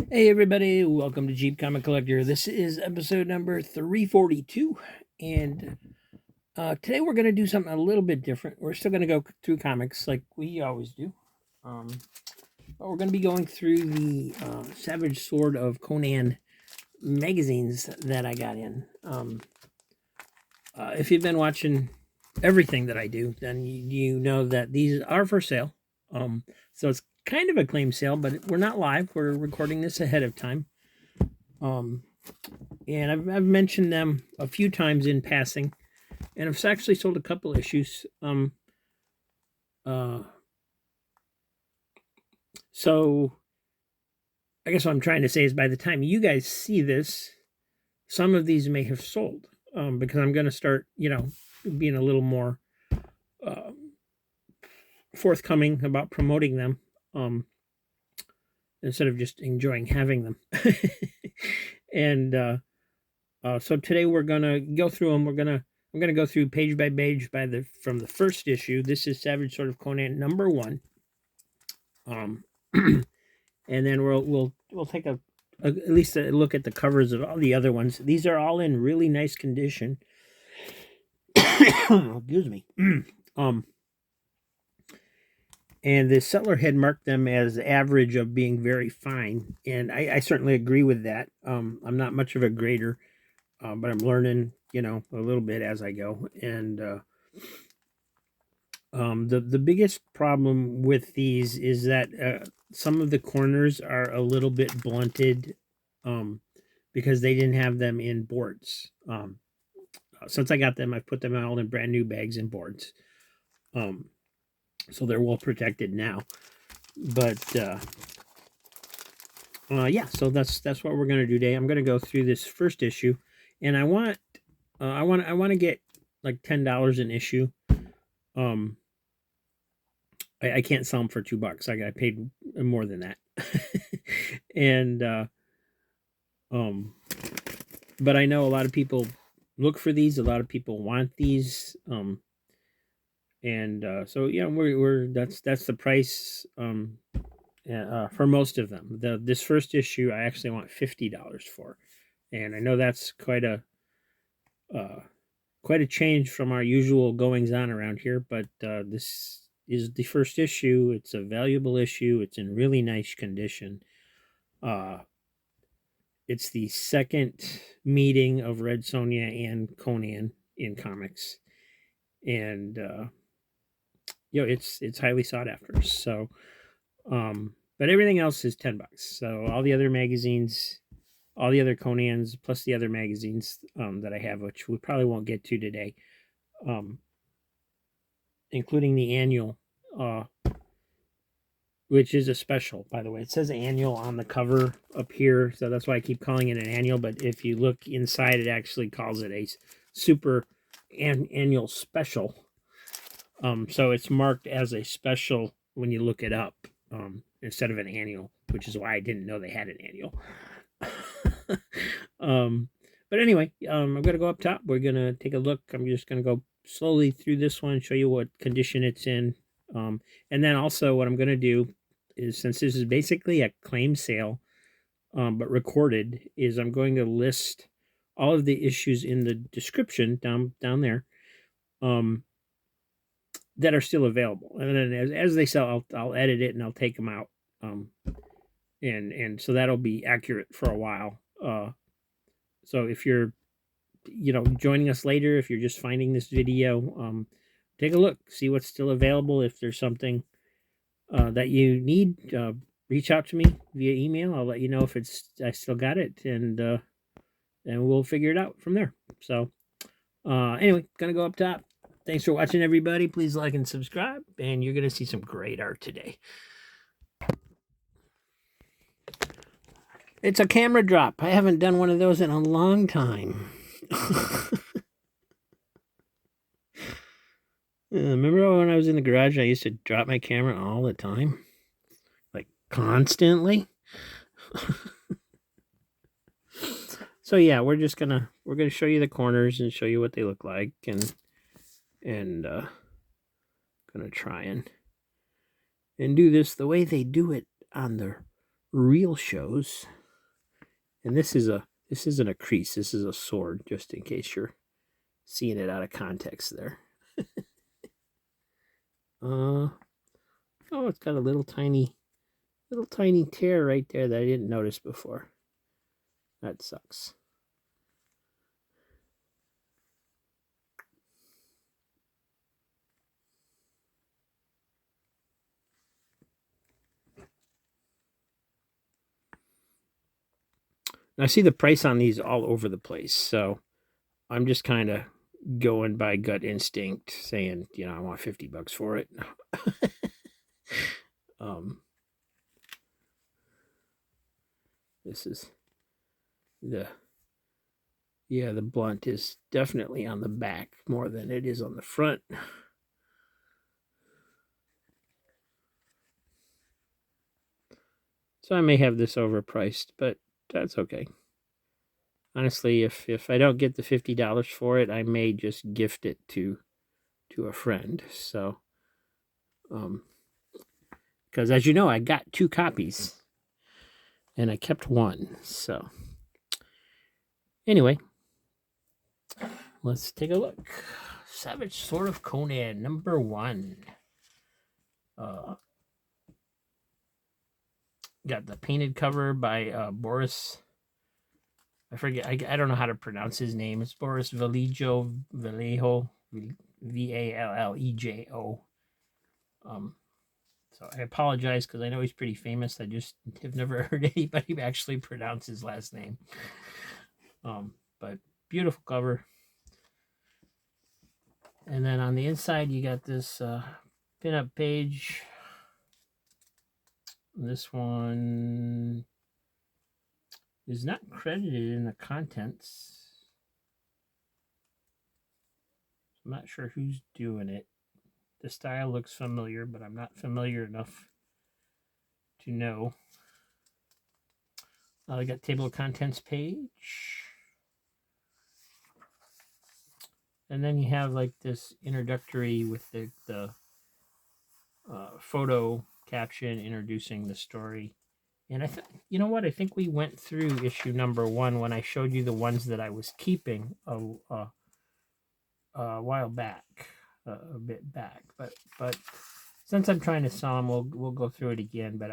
Hey everybody, welcome to Jeep Comic Collector. This is episode number 342, and today we're going to do something a little bit different. We're still going to go through comics like we always do, um, but we're going to be going through the Savage Sword of Conan magazines that I got in. If you've been watching everything that I do, then you know that these are for sale. So it's kind of a claim sale, but we're not live. We're recording this ahead of time. And I've mentioned them a few times in passing, and I've actually sold a couple issues. So I guess what I'm trying to say is by the time you guys see this, some of these may have sold, because I'm going to start, being a little more forthcoming about promoting them, instead of just enjoying having them. And so today we're gonna go through them. I'm gonna go through page by page from the first issue. This is Savage Sword of Conan number 1. And then we'll take at least a look at the covers of all the other ones. These are all in really nice condition. Excuse me. And the settler had marked them as average of being very fine, and I certainly agree with that. I'm not much of a grader, but I'm learning, a little bit as I go. And the biggest problem with these is that some of the corners are a little bit blunted, because they didn't have them in boards. Since I got them, I've put them all in brand new bags and boards. So they're well protected now. But yeah, so that's what we're gonna do today. I'm gonna go through this first issue, and I want to get like $10 an issue. I can't sell them for $2. I paid more than that. And but I know a lot of people look for these. A lot of people want these. And so yeah, we're that's the price for most of them. This first issue I actually want $50 for, and I know that's quite a change from our usual goings on around here. But this is the first issue. It's a valuable issue. It's in really nice condition. It's the second meeting of Red Sonja and Conan in comics, and it's highly sought after. So, but everything else is $10. So all the other magazines, all the other Conans, plus the other magazines that I have, which we probably won't get to today, including the annual, which is a special, by the way. It says annual on the cover up here, so that's why I keep calling it an annual. But if you look inside, it actually calls it a super annual special. So it's marked as a special when you look it up, instead of an annual, which is why I didn't know they had an annual. But anyway, I'm going to go up top. We're going to take a look. I'm just going to go slowly through this one, show you what condition it's in. And then also what I'm going to do is, since this is basically a claim sale, but recorded, is I'm going to list all of the issues in the description down there, that are still available. And then as they sell, I'll edit it and I'll take them out. And so that'll be accurate for a while. So if you're, joining us later, if you're just finding this video, take a look, see what's still available. If there's something that you need, reach out to me via email. I'll let you know if I still got it, and we'll figure it out from there. So anyway, gonna go up top. Thanks for watching, everybody. Please like and subscribe, and you're gonna see some great art today. It's a camera drop. I haven't done one of those in a long time. Remember when I was in the garage, I used to drop my camera all the time? Like, constantly? So yeah, we're gonna show you the corners and show you what they look like, and gonna try and do this the way they do it on the real shows. And this isn't a crease, this is a sword, just in case you're seeing it out of context there. Oh, it's got a little tiny tear right there that I didn't notice before. That sucks. I see the price on these all over the place, so I'm just kind of going by gut instinct, saying, I want $50 for it. This is the blunt is definitely on the back more than it is on the front. So I may have this overpriced, but that's okay. Honestly, if I don't get the $50 for it, I may just gift it to a friend. So, because as you know, I got 2 copies, and I kept one. So, anyway, let's take a look. Savage Sword of Conan, number 1. Got the painted cover by Boris. I forget. I don't know how to pronounce his name. It's Boris Vallejo, Vallejo, Vallejo. So I apologize because I know he's pretty famous. I just have never heard anybody actually pronounce his last name. But beautiful cover. And then on the inside, you got this pin-up page. This one is not credited in the contents. I'm not sure who's doing it. The style looks familiar, but I'm not familiar enough to know. I got table of contents page. And then you have like this introductory with the photo caption introducing the story. And you know what? I think we went through issue number 1 when I showed you the ones that I was keeping a while back, a bit back. But since I'm trying to sell them, we'll go through it again. But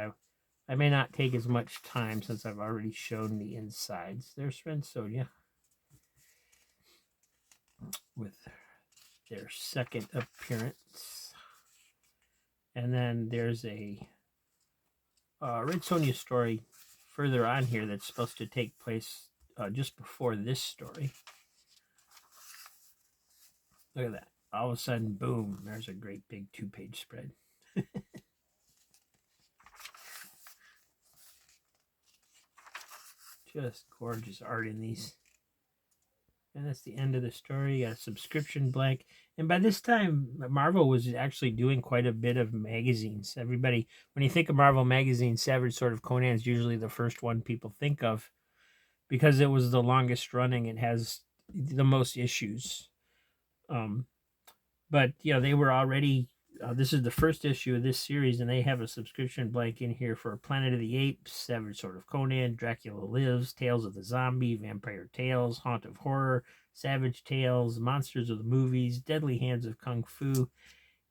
I may not take as much time since I've already shown the insides. There's Ren Sonia with their second appearance. And then there's a Red Sonja story further on here that's supposed to take place just before this story. Look at that. All of a sudden, boom, there's a great big 2-page spread. Just gorgeous art in these. And that's the end of the story. You got a subscription blank. And by this time, Marvel was actually doing quite a bit of magazines. Everybody, when you think of Marvel magazines, Savage Sword of Conan is usually the first one people think of because it was the longest running. It has the most issues. But, they were already, this is the first issue of this series, and they have a subscription blank in here for Planet of the Apes, Savage Sword of Conan, Dracula Lives, Tales of the Zombie, Vampire Tales, Haunt of Horror, Savage Tales, Monsters of the Movies, Deadly Hands of Kung Fu,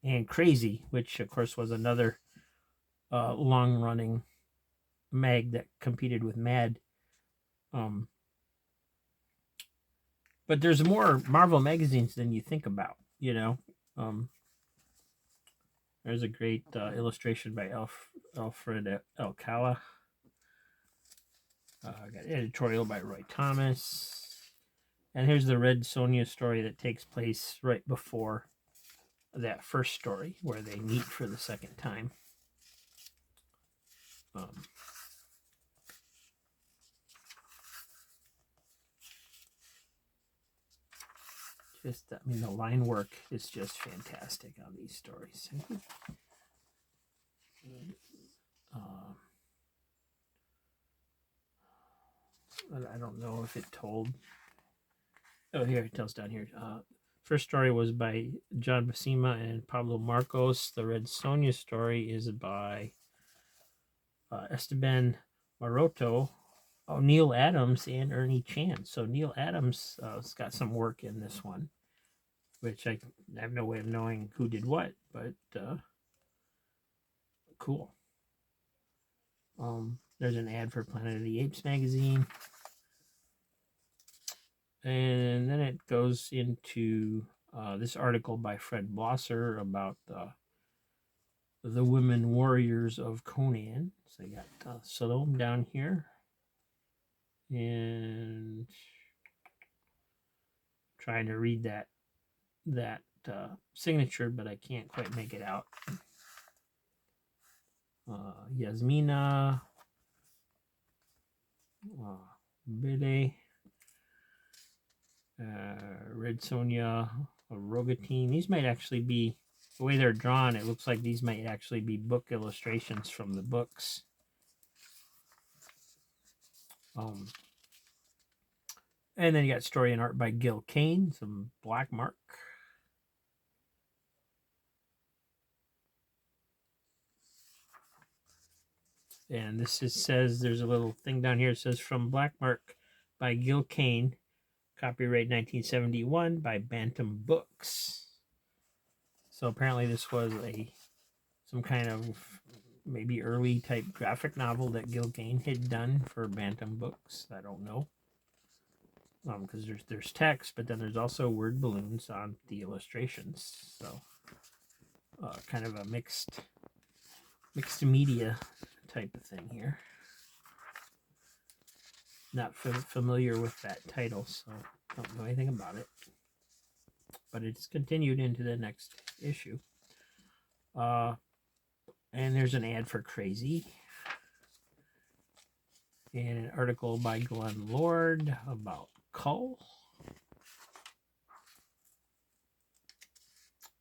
and Crazy, which, of course, was another long-running mag that competed with Mad. But there's more Marvel magazines than you think about, There's a great illustration by Alfred Alcala. I got editorial by Roy Thomas. And here's the Red Sonja story that takes place right before that first story where they meet for the second time. The line work is just fantastic on these stories. I don't know if it told. Oh, here it tells down here. First story was by John Buscema and Pablo Marcos. The Red Sonja story is by Esteban Maroto, Neil Adams, and Ernie Chan. So Neil Adams has got some work in this one, which I have no way of knowing who did what, but cool. There's an ad for Planet of the Apes magazine. And then it goes into this article by Fred Blosser about the women warriors of Conan. So you got Salome down here. And trying to read that signature, but I can't quite make it out. Yasmina, Bele, Red Sonja, Rogatine. These might actually be, the way they're drawn, it looks like these might actually be book illustrations from the books. And then you got story and art by Gil Kane, some Black Mark. And this says, there's a little thing down here. It says from Black Mark by Gil Kane, copyright 1971 by Bantam Books. So apparently this was some kind of maybe early type graphic novel that Gil Kane had done for Bantam Books. I don't know. Because there's text, but then there's also word balloons on the illustrations. So kind of a mixed media type of thing here. Not familiar with that title, so don't know anything about it. But it's continued into the next issue. And there's an ad for Crazy. And an article by Glenn Lord about Cull.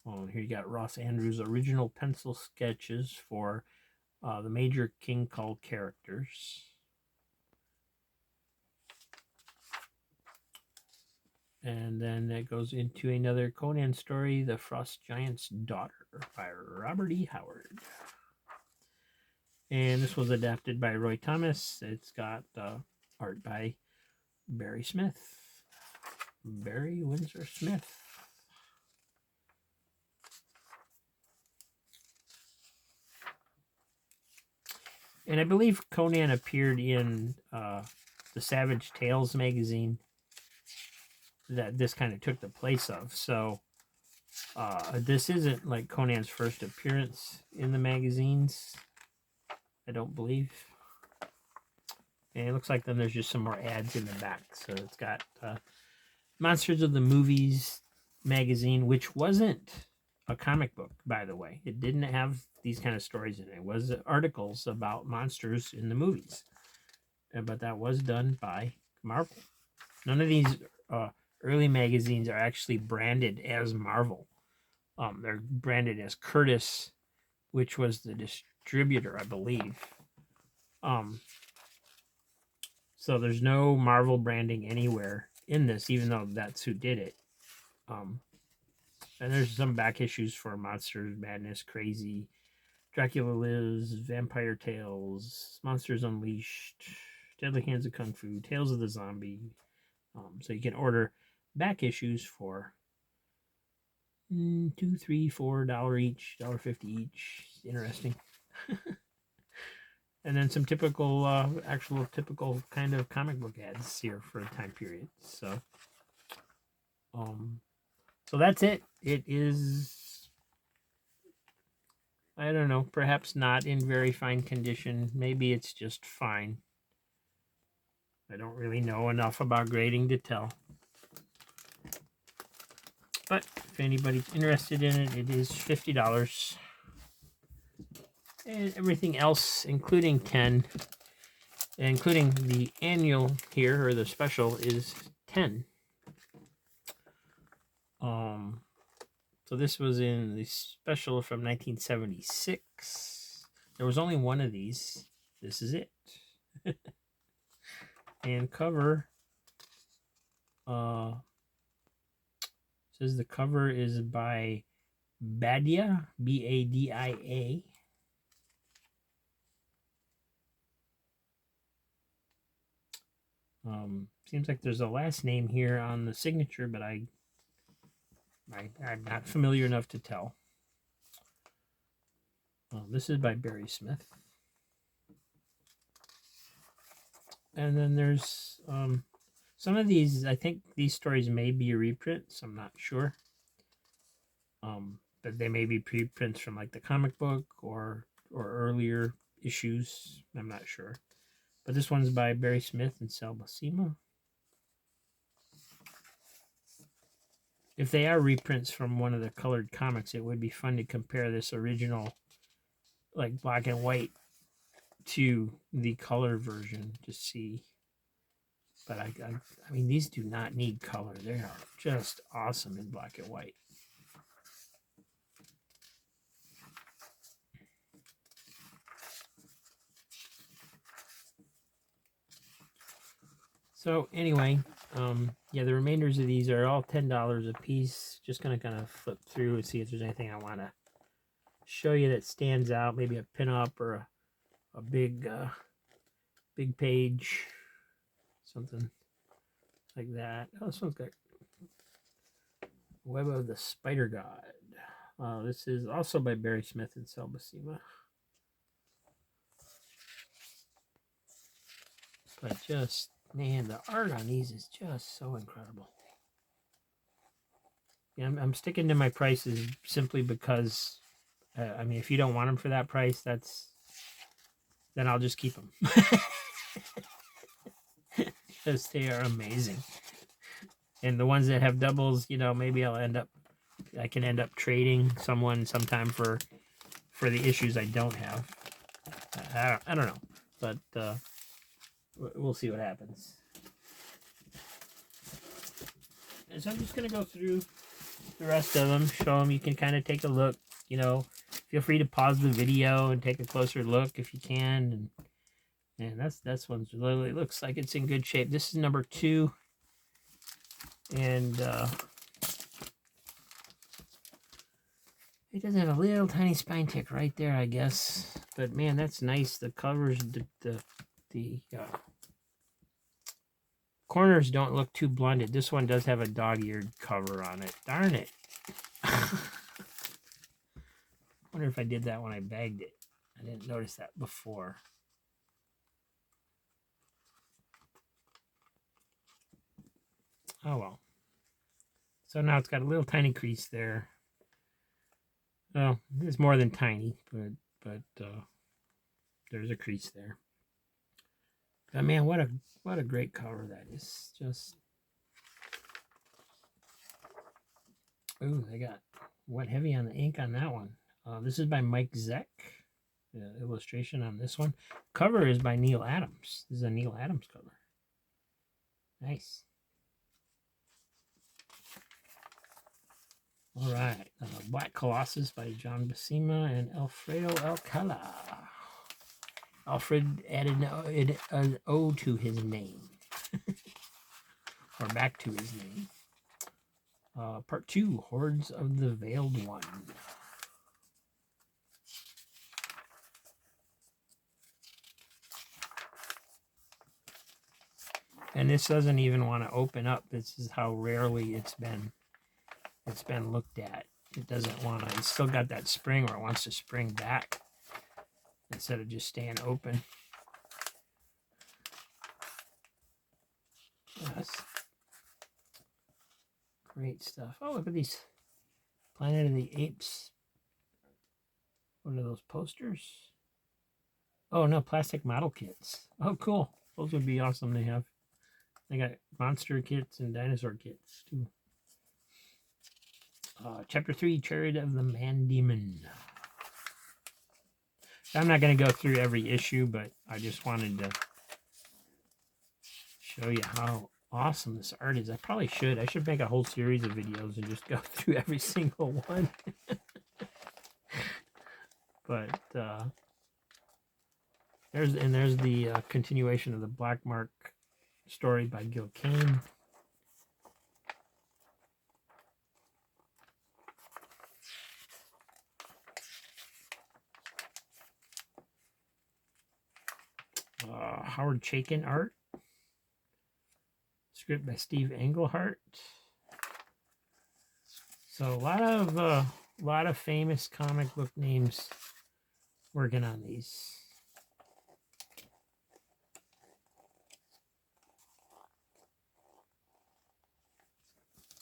And here you got Ross Andrews' original pencil sketches for the major King Cull characters. And then it goes into another Conan story, The Frost Giant's Daughter by Robert E. Howard. And this was adapted by Roy Thomas. It's got art by Barry Windsor Smith. And I believe Conan appeared in the Savage Tales magazine that this kind of took the place of. So this isn't like Conan's first appearance in the magazines, I don't believe. And it looks like then there's just some more ads in the back. So it's got Monsters of the Movies magazine, which wasn't a comic book, by the way. It didn't have these kind of stories in it. It was articles about monsters in the movies. But that was done by Marvel. None of these early magazines are actually branded as Marvel. They're branded as Curtis, which was the distributor, I believe. So there's no Marvel branding anywhere in this, even though that's who did it. And there's some back issues for Monsters, Madness, Crazy, Dracula Lives, Vampire Tales, Monsters Unleashed, Deadly Hands of Kung Fu, Tales of the Zombie. So you can order back issues for $2, $3, $4 each, $1.50 each. Interesting. And then some typical, actual typical kind of comic book ads here for a time period. So, so that's it. It is, I don't know, perhaps not in very fine condition. Maybe it's just fine. I don't really know enough about grading to tell. But if anybody's interested in it, it is $50. And everything else, including 10, including the annual here, or the special, is 10. So this was in the special from 1976. There was only one of these. This is it. And cover, says the cover is by Badia, Badia. Seems like there's a last name here on the signature, but I'm not familiar enough to tell. This is by Barry Smith. And then there's some of these, I think these stories may be reprints. I'm not sure. But they may be preprints from like the comic book or earlier issues. I'm not sure. But this one's by Barry Smith and Sal Buscema. If they are reprints from one of the colored comics, it would be fun to compare this original, like black and white, to the color version to see. But I mean, these do not need color. They are just awesome in black and white. So anyway, yeah, the remainders of these are all $10 a piece. Just gonna kind of flip through and see if there's anything I want to show you that stands out. Maybe a pinup or a big big page, something like that. Oh, this one's got Web of the Spider God. This is also by Barry Smith and Sal Buscema. But just, man, the art on these is just so incredible. Yeah, I'm sticking to my prices simply because, I mean, if you don't want them for that price, then I'll just keep them. Because they are amazing. And the ones that have doubles, you know, maybe I can end up trading someone sometime for the issues I don't have. I don't know, but we'll see what happens. And so I'm just gonna go through the rest of them, show them. You can kind of take a look. You know, feel free to pause the video and take a closer look if you can. And that's one's literally looks like it's in good shape. This is number 2, and it does have a little tiny spine tick right there, I guess. But man, that's nice. The covers, the corners don't look too blended. This one does have a dog-eared cover on it. Darn it. Wonder if I did that when I bagged it. I didn't notice that before. Oh well. So now it's got a little tiny crease there. Well, it's more than tiny, but there's a crease there. But man, what a great cover that is. Just, ooh, they got wet heavy on the ink on that one. This is by Mike Zeck. The illustration on this one. Cover is by Neil Adams. This is a Neil Adams cover. Nice. All right. Black Colossus by John Buscema and Alfredo Alcala. Alfred added an O to his name. Or back to his name. Part 2, Hordes of the Veiled One. And this doesn't even want to open up. This is how rarely it's been looked at. It doesn't want to. It's still got that spring where it wants to spring back instead of just staying open. Yes. Great stuff. Oh, look at these Planet of the Apes. What are those posters? Oh no, plastic model kits. Oh, cool. Those would be awesome to have. They got monster kits and dinosaur kits too. Chapter 3, Chariot of the Man Demon. I'm not going to go through every issue, but I just wanted to show you how awesome this art is. I probably should. I should make a whole series of videos and just go through every single one. But there's the continuation of the Black Mark story by Gil Kane. Howard Chaykin art. Script by Steve Englehart. So a lot of famous comic book names working on these.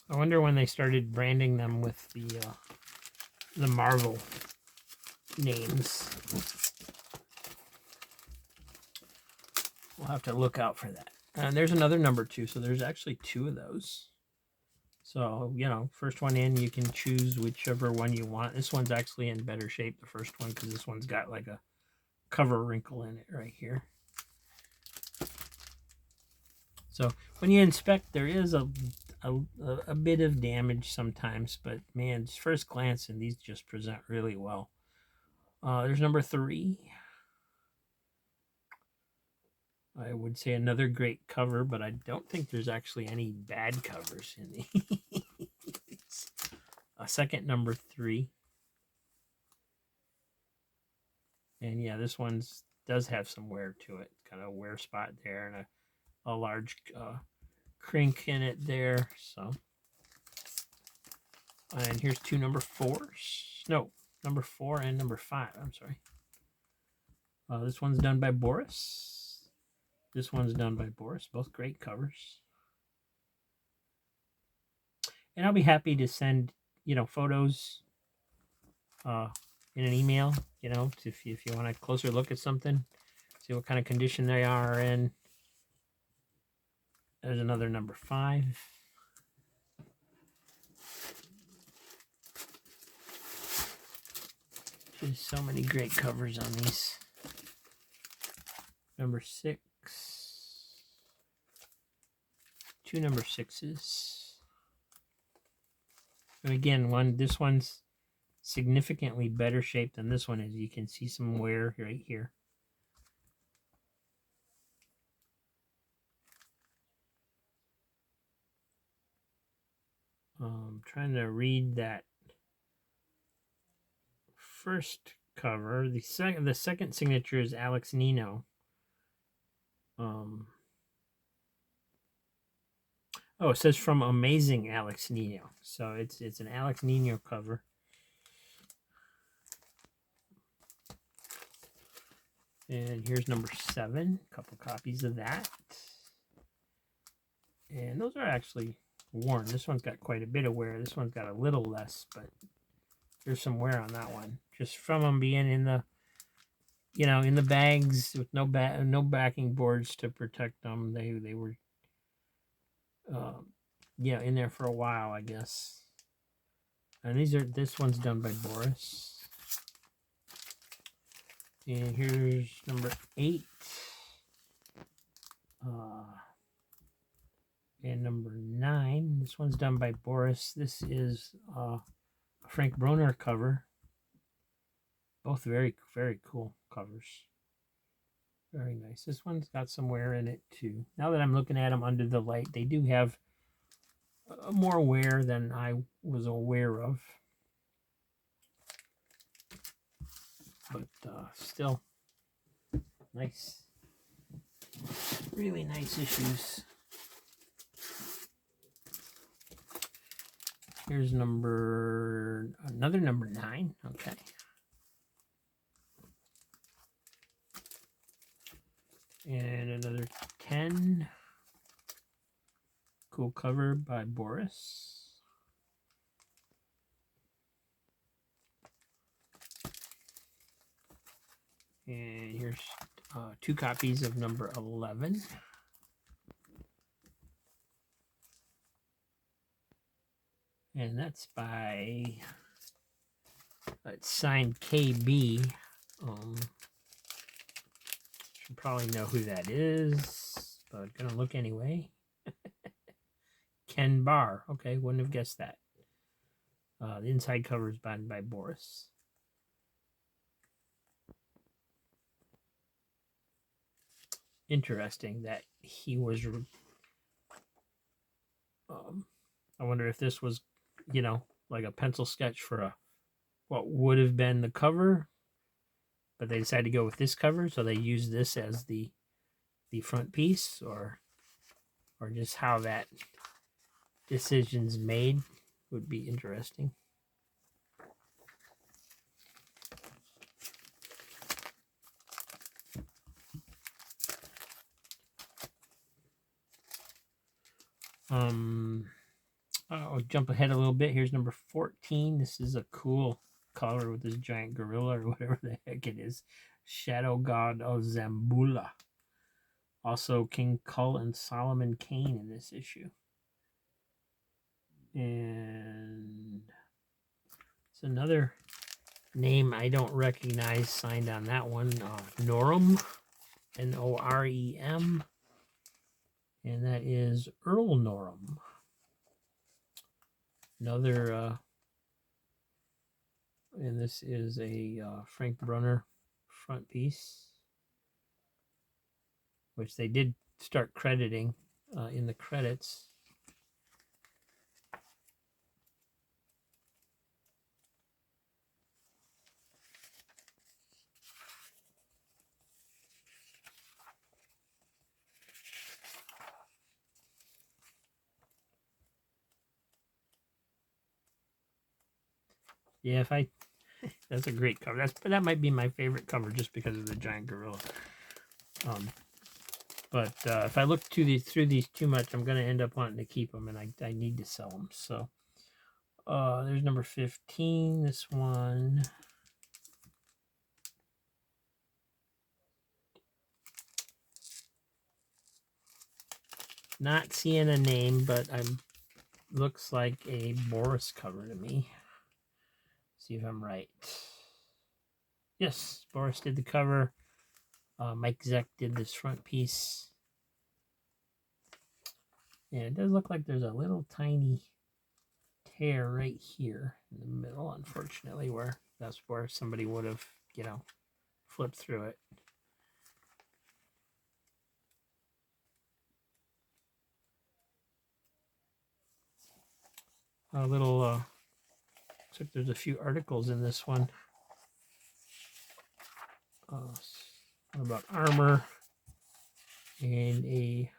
I wonder when they started branding them with the Marvel names. We'll have to look out for that. And there's another number 2, so there's actually 2 of those. So, you know, first one in, you can choose whichever one you want. This one's actually in better shape, the first one, because this one's got like a cover wrinkle in it right here. So when you inspect, there is a bit of damage sometimes, but man, just first glance, and these just present really well. There's number 3. I would say another great cover, but I don't think there's actually any bad covers in these. A second number 3. And yeah, this one does have some wear to it. Kind of a wear spot there and a large crink in it there. So, and here's 2 number 4s. No, number 4 and number 5. I'm sorry. This one's done by Boris. This one's done by Boris. Both great covers. And I'll be happy to send, you know, photos in an email, you know, if you want a closer look at something, see what kind of condition they are in. There's another number 5. There's so many great covers on these. Number 6. 2 number 6s. And again, this one's significantly better shape than this one is. You can see some wear right here. Trying to read that first cover. The second signature is Alex Nino. Oh, it says from Amazing Alex Nino. So it's an Alex Nino cover. And here's number 7. A couple copies of that. And those are actually worn. This one's got quite a bit of wear. This one's got a little less, but there's some wear on that one. Just from them being in the, you know, in the bags with no backing boards to protect them. They were, yeah, in there for a while, I guess. And this one's done by Boris. And here's number 8. And number 9. This one's done by Boris. This is a Frank Broner cover. Both very, very cool covers. Very nice. This one's got some wear in it too. Now that I'm looking at them under the light, they do have more wear than I was aware of. But still, nice. Really nice issues. Here's another number 9. Okay. And another 10. Cool cover by Boris. And here's 2 copies of number 11. And that's by, it's signed KB. Should probably know who that is, but gonna look anyway. Ken Barr. Okay, wouldn't have guessed that. The inside cover is by Boris. Interesting that he was. I wonder if this was, you know, like a pencil sketch for what would have been the cover, but they decided to go with this cover, so they used this as the front piece, or or just how that decision's made would be interesting. I'll jump ahead a little bit. Here's number 14. This is a cool color with this giant gorilla or whatever the heck it is. Shadow God of Zambula. Also King Kull and Solomon Kane in this issue. And it's another name I don't recognize signed on that one. Norem. Norem. And that is Earl Norem. Another, and this is a Frank Brunner front piece, which they did start crediting in the credits. Yeah, that's a great cover. That might be my favorite cover just because of the giant gorilla. But if I look through these too much, I'm going to end up wanting to keep them, and I need to sell them. So there's number 15. This one. Not seeing a name, but looks like a Boris cover to me. See if I'm right. Yes, Boris did the cover. Mike Zeck did this front piece. And it does look like there's a little tiny tear right here in the middle, unfortunately, that's where somebody would have, flipped through it. A little, looks like there's a few articles in this one. About armor and a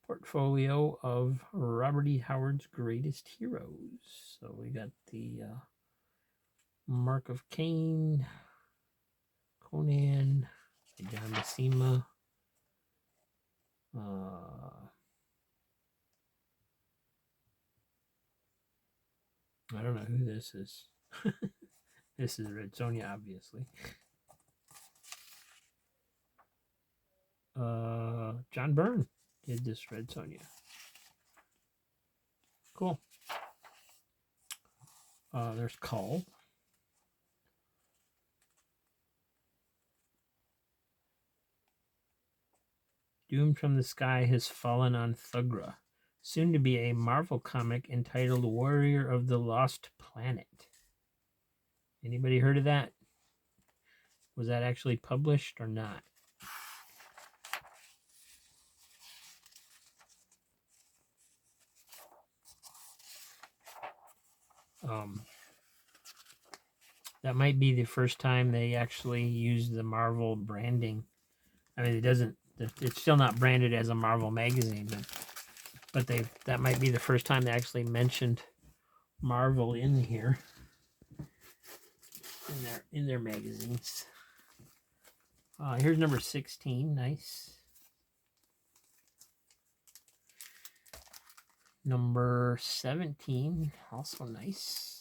portfolio of Robert E. Howard's greatest heroes. So we got the Mark of Cain, Conan, John Buscema, I don't know who this is. This is Red Sonja, obviously. John Byrne did this Red Sonja. Cool. There's Kull. Doom from the Sky has fallen on Thugra, soon to be a Marvel comic entitled Warrior of the Lost Planet. Anybody heard of that? Was that actually published or not? That might be the first time they actually used the Marvel branding. I mean, it's still not branded as a Marvel magazine, but that might be the first time they actually mentioned Marvel in here, in their magazines. Here's number 16. Nice. Number 17, also nice.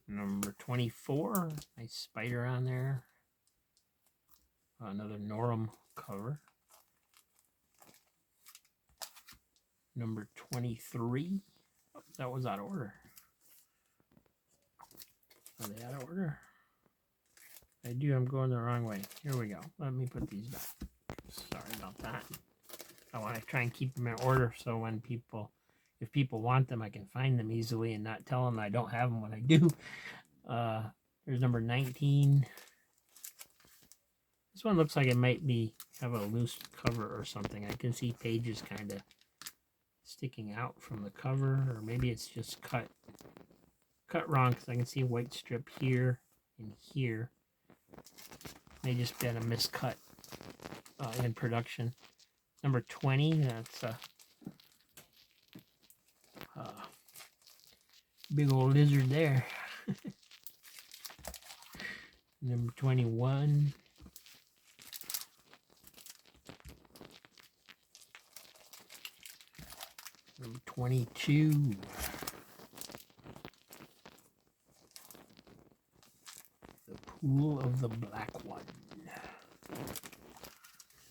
Number 24, nice spider on there. Another Norem cover. Number 23. Oh, that was out of order. Are they out of order? I'm going the wrong way. Here we go. Let me put these back. Sorry about that. I want to try and keep them in order so if people want them, I can find them easily and not tell them I don't have them when I do. There's number 19. This one looks like it might have a loose cover or something. I can see pages kind of sticking out from the cover, or maybe it's just cut wrong because I can see a white strip here and here. May just been a miscut in production. Number 20, that's a big old lizard there. Number 21. Number 22. The Pool of the Black One.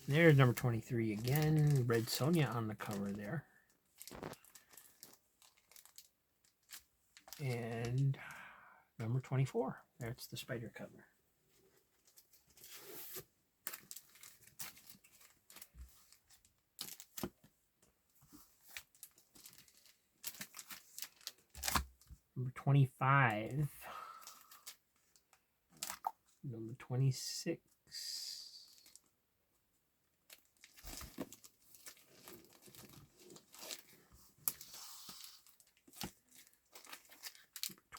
There's number 23 again. Red Sonja on the cover there. And number 24. That's the spider cover. Number 25. Number 26.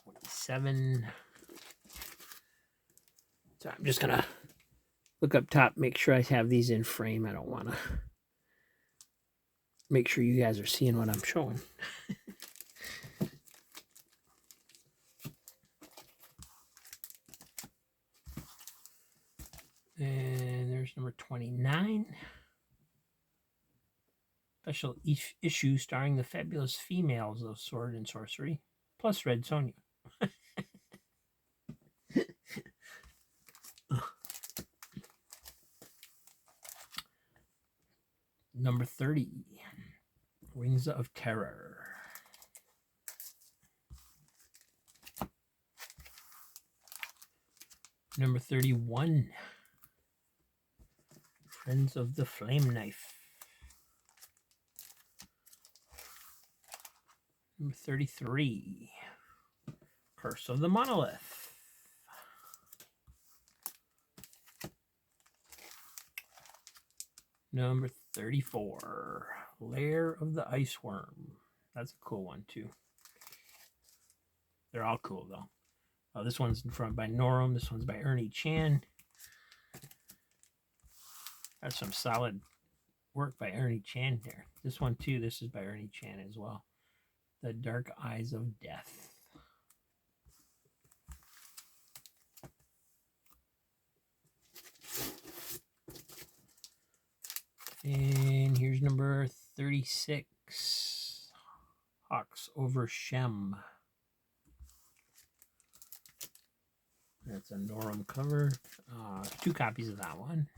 Number 27. So I'm just going to look up top, make sure I have these in frame. I don't want to make sure you guys are seeing what I'm showing. And there's number 29. Special issue starring the fabulous females of Sword and Sorcery, plus Red Sonja. Number 30. Rings of Terror. Number 31. Friends of the Flame Knife. Number 33. Curse of the Monolith. Number 34. Lair of the Ice Worm. That's a cool one too. They're all cool though. Oh, this one's in front by Norum. This one's by Ernie Chan. That's some solid work by Ernie Chan there. This one too, this is by Ernie Chan as well. The Dark Eyes of Death. And here's number 36. Hawks over Shem. That's a Norum cover. 2 copies of that one.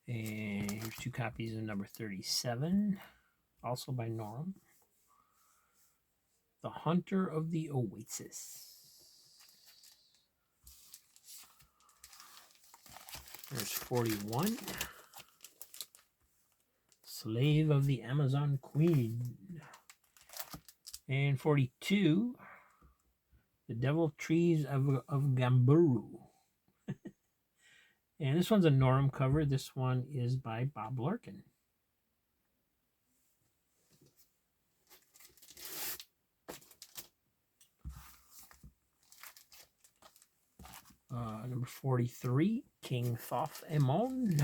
And here's 2 copies of number 37, also by Norum. The Hunter of the Oasis. There's 41. Slave of the Amazon Queen. And 42. The Devil Trees of Gamburu. And this one's a Norum cover. This one is by Bob Larkin. Number 43, King Thoth Amon.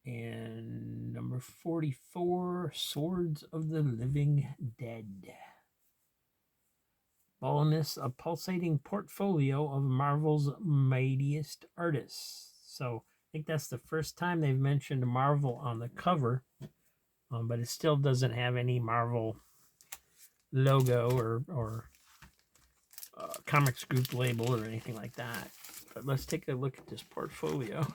And number 44, Swords of the Living Dead. Bonus, a pulsating portfolio of Marvel's mightiest artists. So I think that's the first time they've mentioned Marvel on the cover, but it still doesn't have any Marvel logo or comics group label or anything like that. But let's take a look at this portfolio.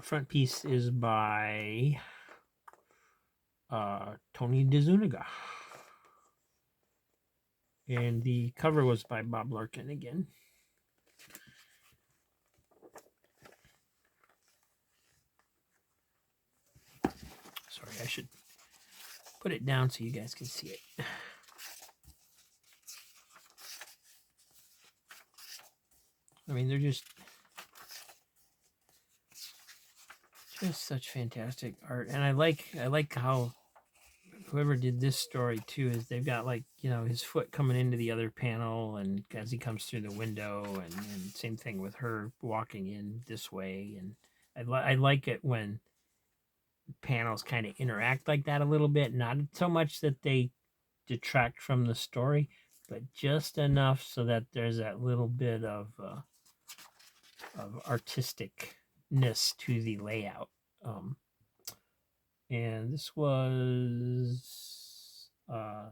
Front piece is by Tony DeZuniga. And the cover was by Bob Larkin again. Sorry, I should put it down so you guys can see it. I mean, they're just Just such fantastic art, and I like how whoever did this story too is they've got like his foot coming into the other panel, and as he comes through the window, and same thing with her walking in this way, and I like it when panels kind of interact like that a little bit, not so much that they detract from the story, but just enough so that there's that little bit of artisticness to the layout. And this was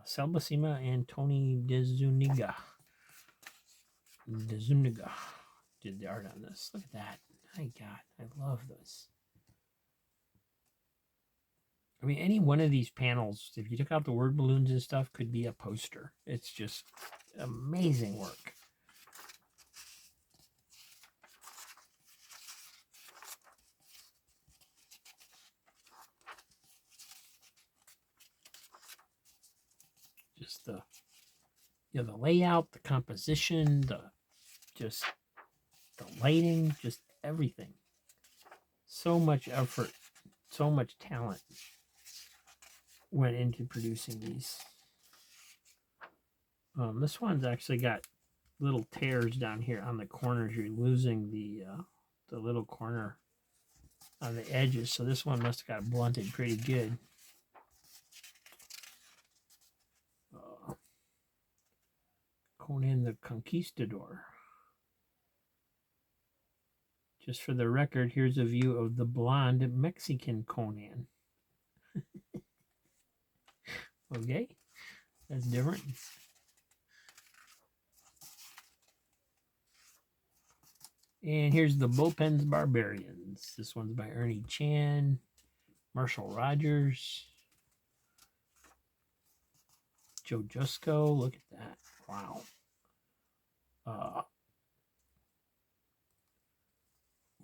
Selma Sima and Tony DeZuniga. DeZuniga did the art on this. Look at that. My God, I love this. I mean, any one of these panels, if you took out the word balloons and stuff, could be a poster. It's just amazing work. Just the layout, the composition, the lighting, just everything. So much effort, so much talent went into producing these. This one's actually got little tears down here on the corners. You're losing the little corner on the edges, so this one must have got blunted pretty good. Conan the Conquistador. Just for the record, here's a view of the blonde Mexican Conan. Okay, that's different. And here's the Bullpens Barbarians. This one's by Ernie Chan, Marshall Rogers, Joe Jusko. Look at that. Wow.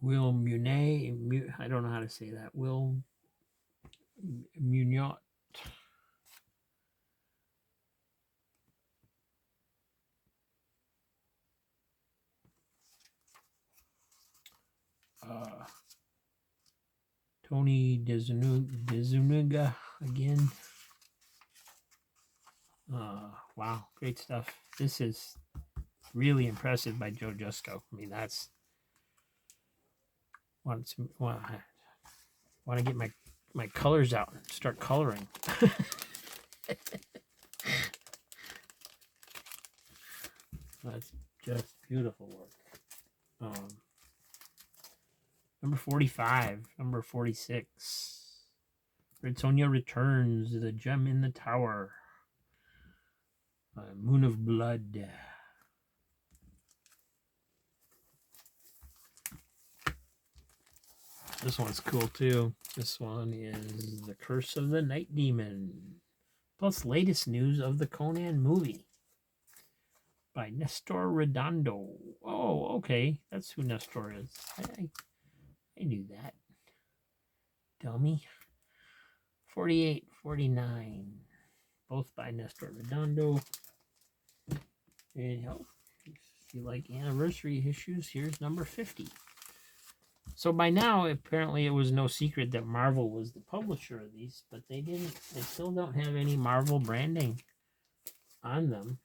Will Munay, I don't know how to say that. Will Mugnot. Tony DeZuniga again. Wow, great stuff. This is really impressive by Joe Jusko. I mean, that's want to get my colors out and start coloring. That's just beautiful work. Number 45, number 46. Red Sonja Returns, The Gem in the Tower. Moon of Blood. This one's cool too. This one is The Curse of the Night Demon. Plus latest news of the Conan movie by Nestor Redondo. Oh, okay. That's who Nestor is. I knew that. Dummy. 48, 49. Both by Nestor Redondo. And if you like anniversary issues, here's number 50. So by now, apparently it was no secret that Marvel was the publisher of these, but they still don't have any Marvel branding on them.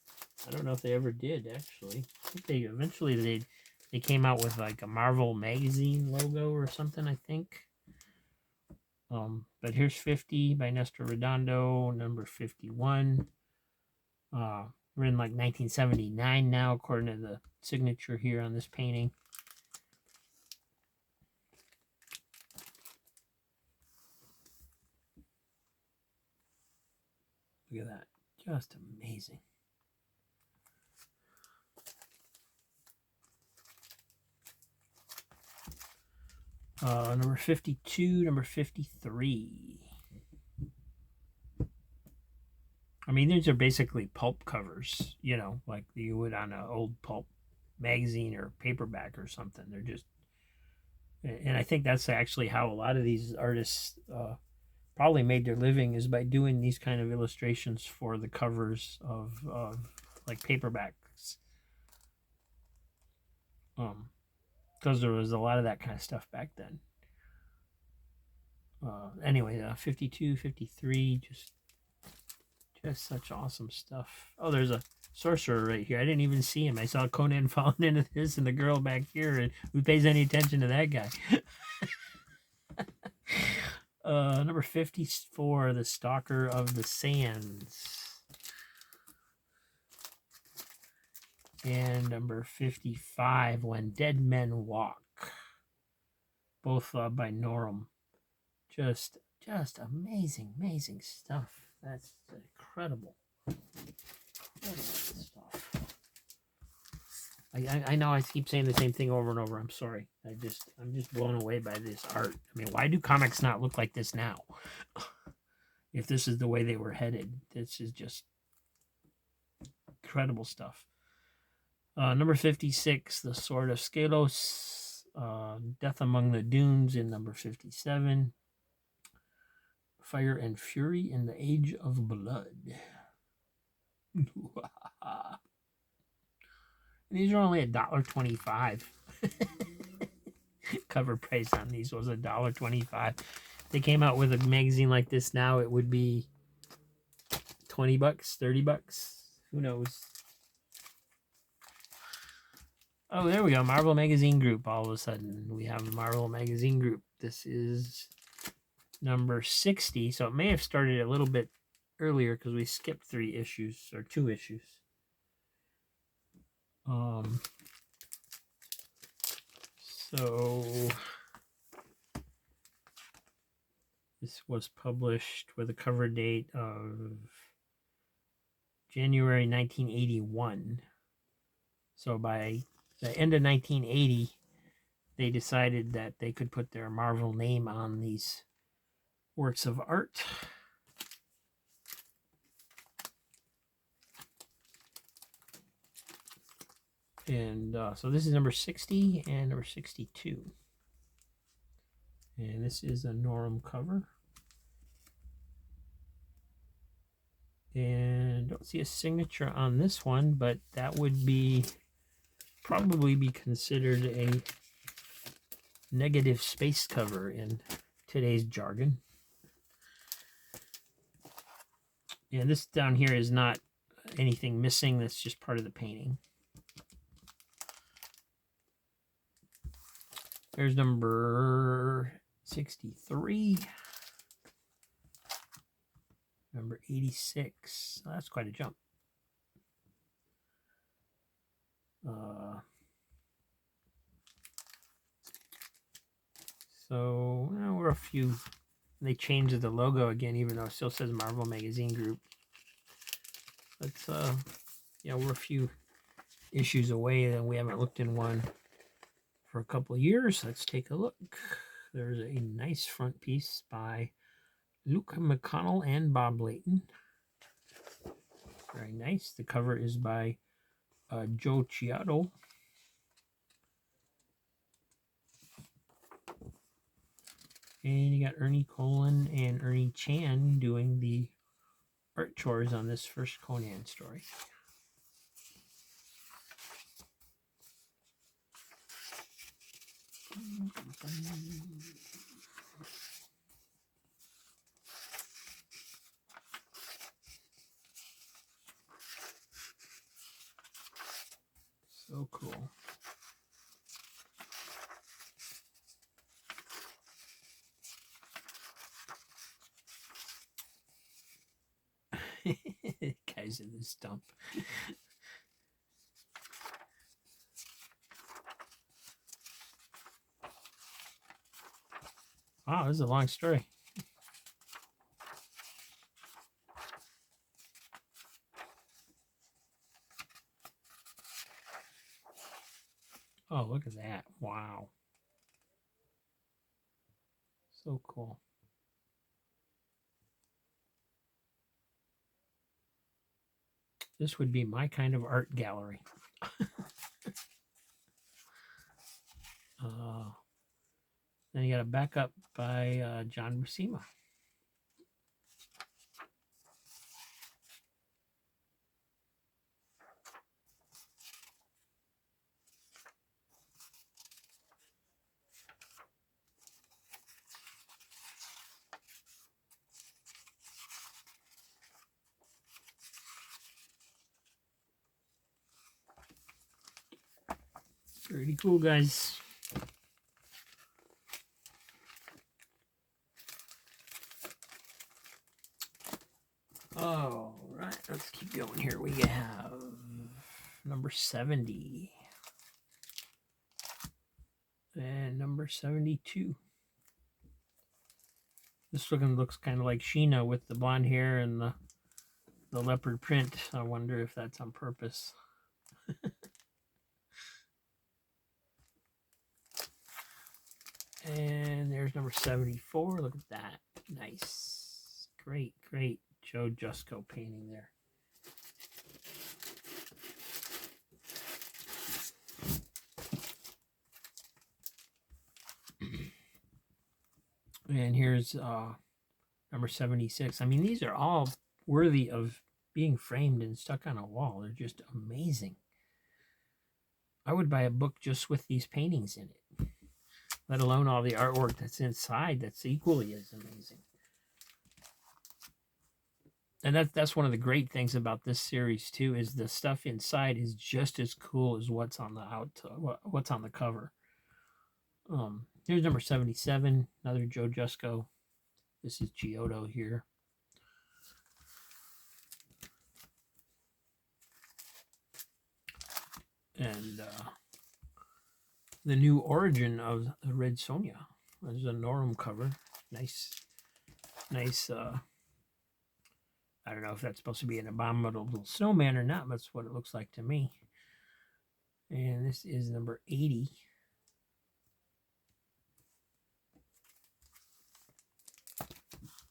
I don't know if they ever did, actually. I think eventually they came out with like a Marvel magazine logo or something, I think. But here's 50 by Nestor Redondo, number 51. We're in like 1979 now, according to the signature here on this painting. Look at that. Just amazing. Number 52, number 53. I mean, these are basically pulp covers, like you would on an old pulp magazine or paperback or something. They're just, and I think that's actually how a lot of these artists probably made their living, is by doing these kind of illustrations for the covers of like paperbacks. Because there was a lot of that kind of stuff back then. Anyway, 52, 53, just such awesome stuff. Oh, there's a sorcerer right here. I didn't even see him. I saw Conan falling into this and the girl back here. And who pays any attention to that guy? Number 54, The Stalker of the Sands. And number 55, When Dead Men Walk. Both by Norum. Just amazing, amazing stuff. That's incredible. Stuff. I know I keep saying the same thing over and over. I'm sorry. I'm just blown away by this art. I mean, why do comics not look like this now? If this is the way they were headed, this is just incredible stuff. Number 56, The Sword of Skelos, Death Among the Dunes in number 57. Fire and Fury in the Age of Blood. And these are only $1.25. Cover price on these was $1.25. If they came out with a magazine like this now, it would be $20, $30. Who knows? Oh, there we go. Marvel Magazine Group. All of a sudden, we have a Marvel Magazine Group. This is number 60. So it may have started a little bit earlier because we skipped 3 issues or 2 issues. So this was published with a cover date of January 1981. So by the end of 1980, they decided that they could put their Marvel name on these works of art. And so this is number 60 and number 62. And this is a Norum cover. And don't see a signature on this one, but that would probably be considered a negative space cover in today's jargon. And this down here is not anything missing. That's just part of the painting. There's number 63. Number 86. Oh, that's quite a jump. So we're a few. They changed the logo again, even though it still says Marvel Magazine Group. Let's we're a few issues away, and we haven't looked in one for a couple of years. Let's take a look. There's a nice front piece by Luke McConnell and Bob Layton. Very nice. The cover is by Joe Chiato. And you got Ernie Colin and Ernie Chan doing the art chores on this first Conan story. So cool. Guys in the stump. Wow, this is a long story. Oh, look at that. Wow. So cool. This would be my kind of art gallery. Then you got a backup by John Buscema. Pretty cool, guys. All right, let's keep going here. We have number 70 and number 72. This looks kind of like Sheena with the blonde hair and the leopard print. I wonder if that's on purpose. And there's number 74. Look at that. Nice. Great Joe Jusko painting there. And here's number 76. I mean, these are all worthy of being framed and stuck on a wall. They're just amazing. I would buy a book just with these paintings in it, let alone all the artwork that's inside that's equally as amazing. And that's one of the great things about this series too, is the stuff inside is just as cool as what's on the cover. Here's number 77, another Joe Jusko. This is Giotto here. And the new origin of the Red Sonja. There's a Norum cover. Nice. I don't know if that's supposed to be an abominable snowman or not. That's what it looks like to me. And this is number 80.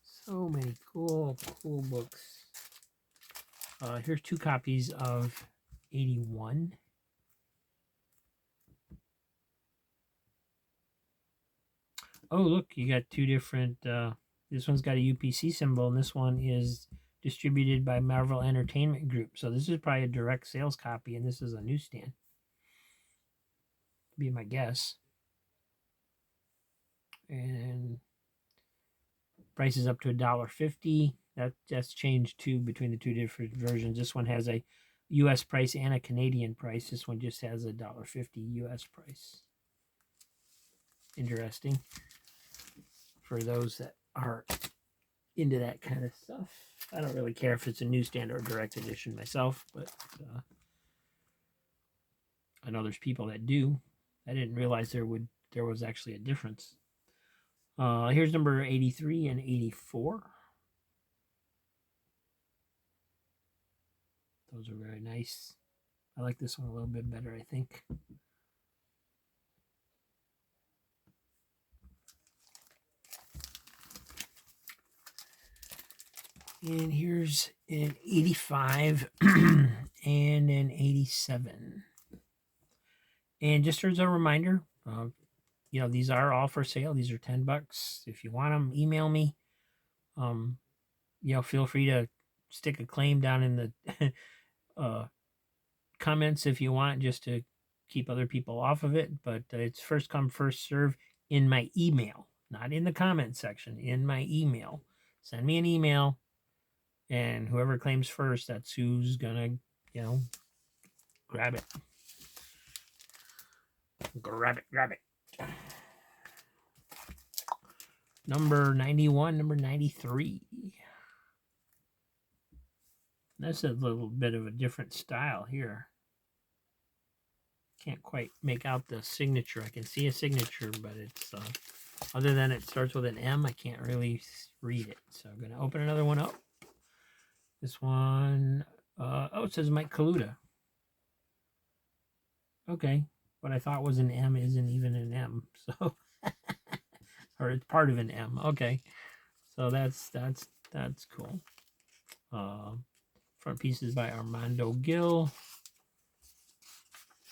So many cool books. Here's 2 copies of 81. Oh, look, you got 2 different. This one's got a UPC symbol, and this one is distributed by Marvel Entertainment Group. So this is probably a direct sales copy, and this is a newsstand. Be my guess. And price is up to $1.50. That's changed too between the 2 different versions. This one has a U.S. price and a Canadian price. This one just has a $1.50 U.S. price. Interesting for those that are into that kind of stuff. I don't really care if it's a newsstand or a direct edition myself, but I know there's people that do. I didn't realize there was actually a difference. Here's number 83 and 84. Those are very nice. I like this one a little bit better, I think. And here's an 85 and an 87. And just as a reminder, these are all for sale. These are $10. If you want them, email me. Feel free to stick a claim down in the comments if you want, just to keep other people off of it. But it's first come, first serve in my email, not in the comment section, in my email. Send me an email, and whoever claims first, that's who's gonna, grab it. Grab it. Number 91, number 93. That's a little bit of a different style here. Can't quite make out the signature. I can see a signature, but it's other than it starts with an M, I can't really read it. So I'm going to open another one up. This one, it says Mike Kaluta. Okay, what I thought was an M isn't even an M, so or it's part of an M. Okay, so that's cool. Front pieces by Armando Gil.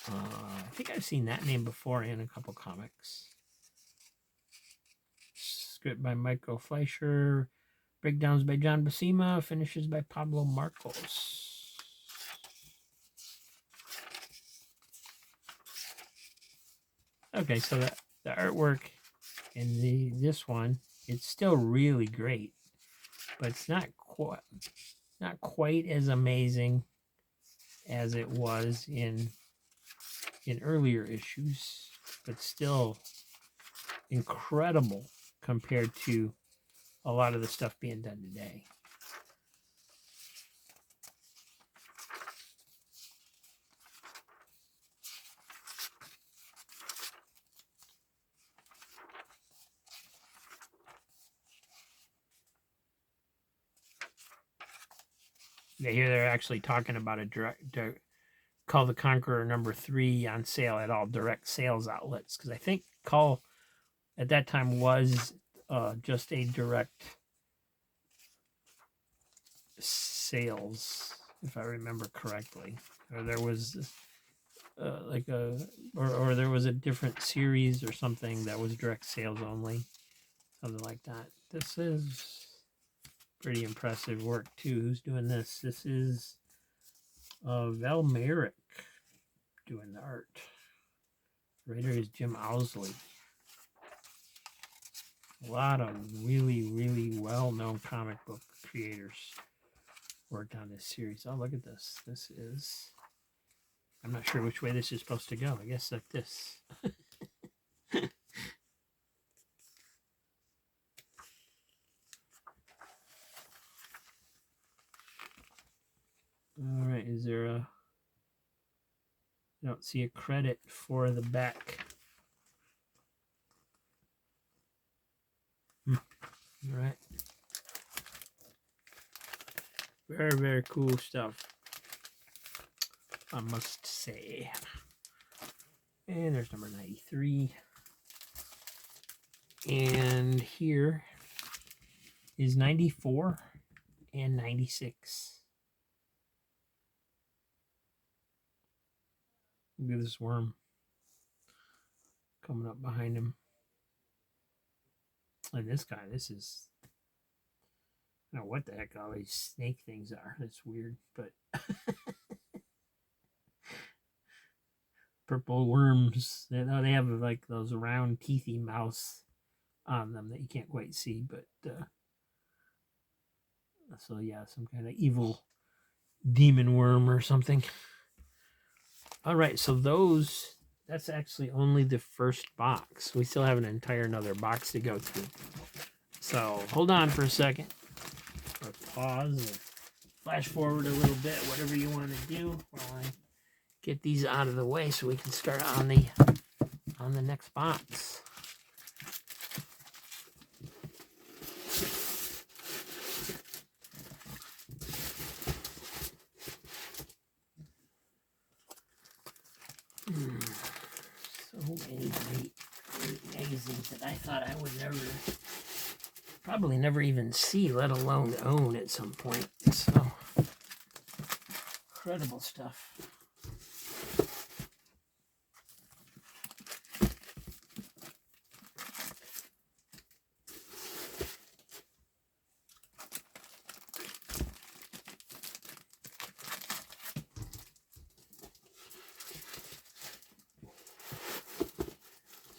I think I've seen that name before in a couple comics. Script by Michael Fleischer. Breakdowns by John Buscema. Finishes by Pablo Marcos. Okay, so the artwork in this one, it's still really great, but it's not quite as amazing as it was in in earlier issues, but still incredible compared to a lot of the stuff being done today. Yeah, here they're actually talking about a direct Call the Conqueror #3 on sale at all direct sales outlets, because I think Call at that time was just a direct sales, if I remember correctly, or there was like a or there was a different series or something that was direct sales only, something like that. This is pretty impressive work too. Who's doing this? This is Val Merrick doing the art. Writer is Jim Owsley. A lot of really, really well-known comic book creators worked on this series. Oh, look at this. This is... I'm not sure which way this is supposed to go. I guess like this. All right, is there a... I don't see a credit for the back. All right. Very, very cool stuff, I must say. And there's number 93. And here is 94 and 96. Look at this worm coming up behind him. And this guy, this is... I don't know what the heck all these snake things are. That's weird, but... Purple worms. They have like those round teethy mouths on them that you can't quite see, but so yeah, some kind of evil demon worm or something. All right, so that's actually only the first box. We still have an entire another box to go through. So hold on for a second, or pause, or flash forward a little bit, whatever you want to do while I get these out of the way so we can start on the next box. So many great magazines that I thought I would probably never even see, let alone own at some point. So incredible stuff.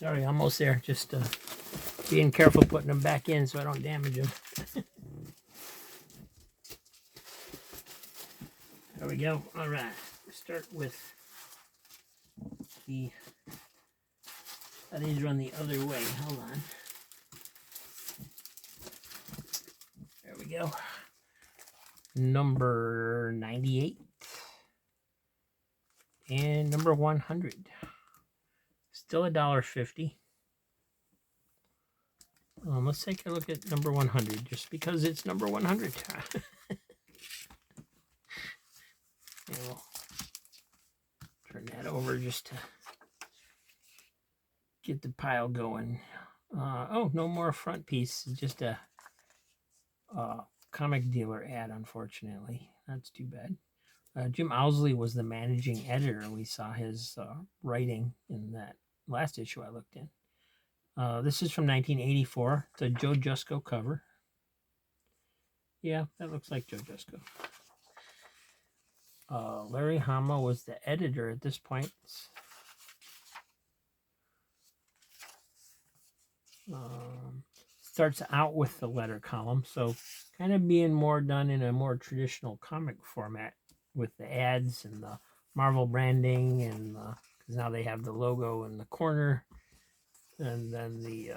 Sorry, almost there. Just being careful putting them back in so I don't damage them. There we go. All right. Start with the... these run the other way. Hold on. There we go. Number 98 and number 100. Still $1.50. Let's take a look at number 100, just because it's number 100. We'll turn that over just to get the pile going. Oh, no more front piece. It's just a comic dealer ad, unfortunately. That's too bad. Jim Owsley was the managing editor. We saw his writing in that last issue I looked in. This is from 1984. It's a Joe Jusko cover. Yeah, that looks like Joe Jusko. Larry Hama was the editor at this point. Starts out with the letter column, so kind of being more done in a more traditional comic format with the ads and the Marvel branding and the because now they have the logo in the corner, and then the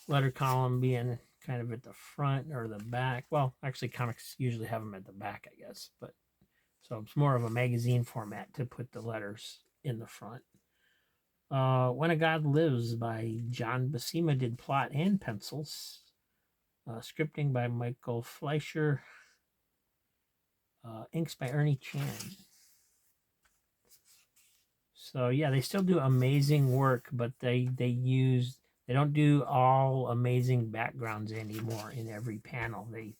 letter column being kind of at the front or the back. Well, actually, comics usually have them at the back, I guess, but so it's more of a magazine format to put the letters in the front. When a God Lives by John Buscema did plot and pencils. Scripting by Michael Fleischer. Inks by Ernie Chan. So yeah, they still do amazing work, but they don't do all amazing backgrounds anymore in every panel. They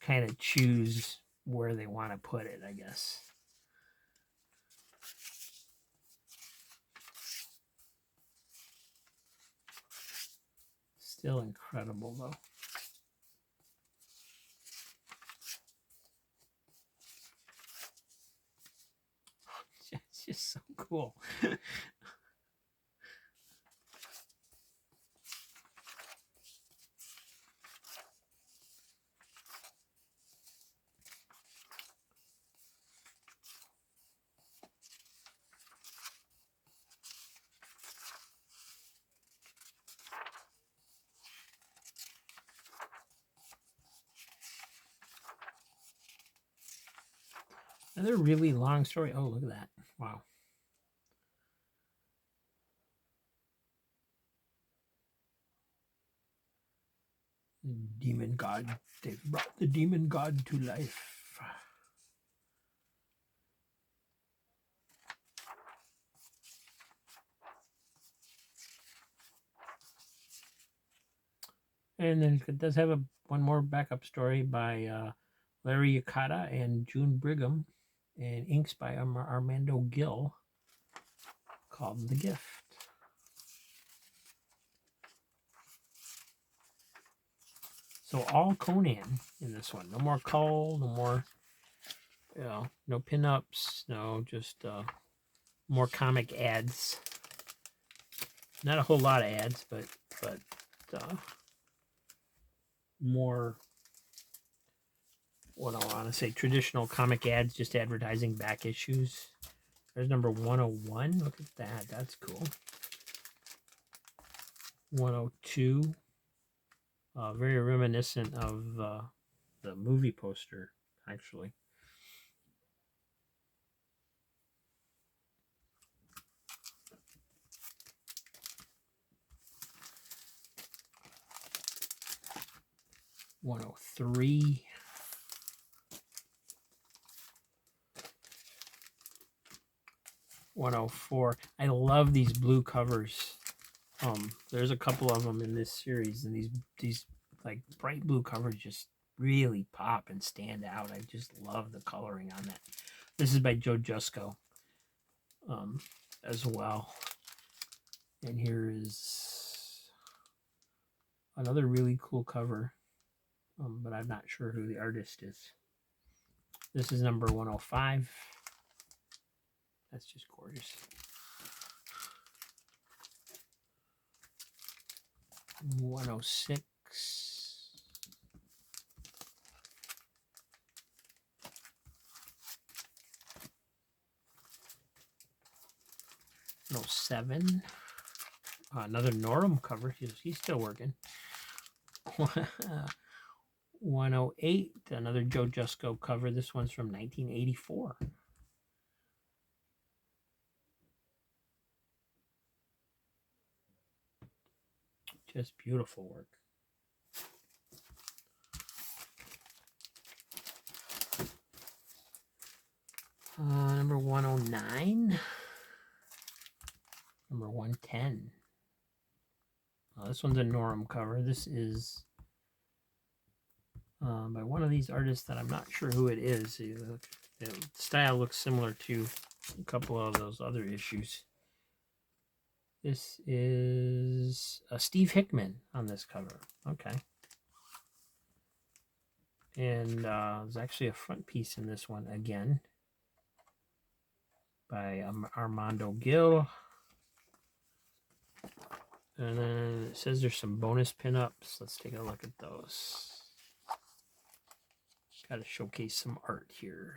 kind of choose where they want to put it, I guess. Still incredible though. It's just so cool. Another really long story. Oh, look at that. Wow. Demon God. They've brought the demon God to life. And then it does have one more backup story by Larry Yukata and June Brigham, and inks by Armando Gill, called The Gift. So all Conan in this one. No more Cole, no more, no pinups, no, just more comic ads. Not a whole lot of ads, but more, what I want to say, traditional comic ads, just advertising back issues. There's number 101. Look at that. That's cool. 102. Very reminiscent of the movie poster, actually. $103. 104. I love these blue covers. There's a couple of them in this series, and these like bright blue covers just really pop and stand out. I just love the coloring on that. This is by Joe Jusko, as well. And here is another really cool cover, but I'm not sure who the artist is. This is number 105. That's just gorgeous. 106. 107. Another Norum cover. He's still working. 108. Another Joe Jusko cover. This one's from 1984. Just beautiful work. Number 109. Number 110. This one's a Norum cover. This is by one of these artists that I'm not sure who it is. The style looks similar to a couple of those other issues. This is Steve Hickman on this cover. Okay. And there's actually a front piece in this one again by Armando Gill. And then it says there's some bonus pinups. Let's take a look at those. Got to showcase some art here.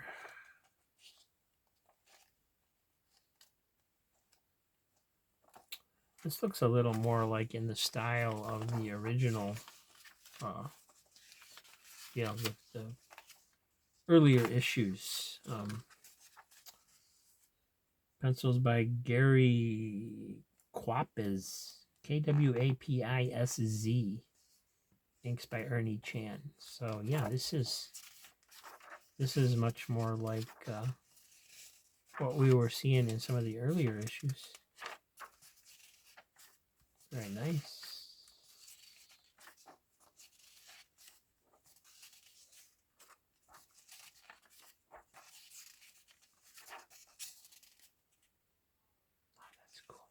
This looks a little more like in the style of the original, you know, the earlier issues. Pencils by Gary Kwapis, Kwapizz. Inks by Ernie Chan. So yeah, this is much more like what we were seeing in some of the earlier issues. Very nice. Oh, that's cool.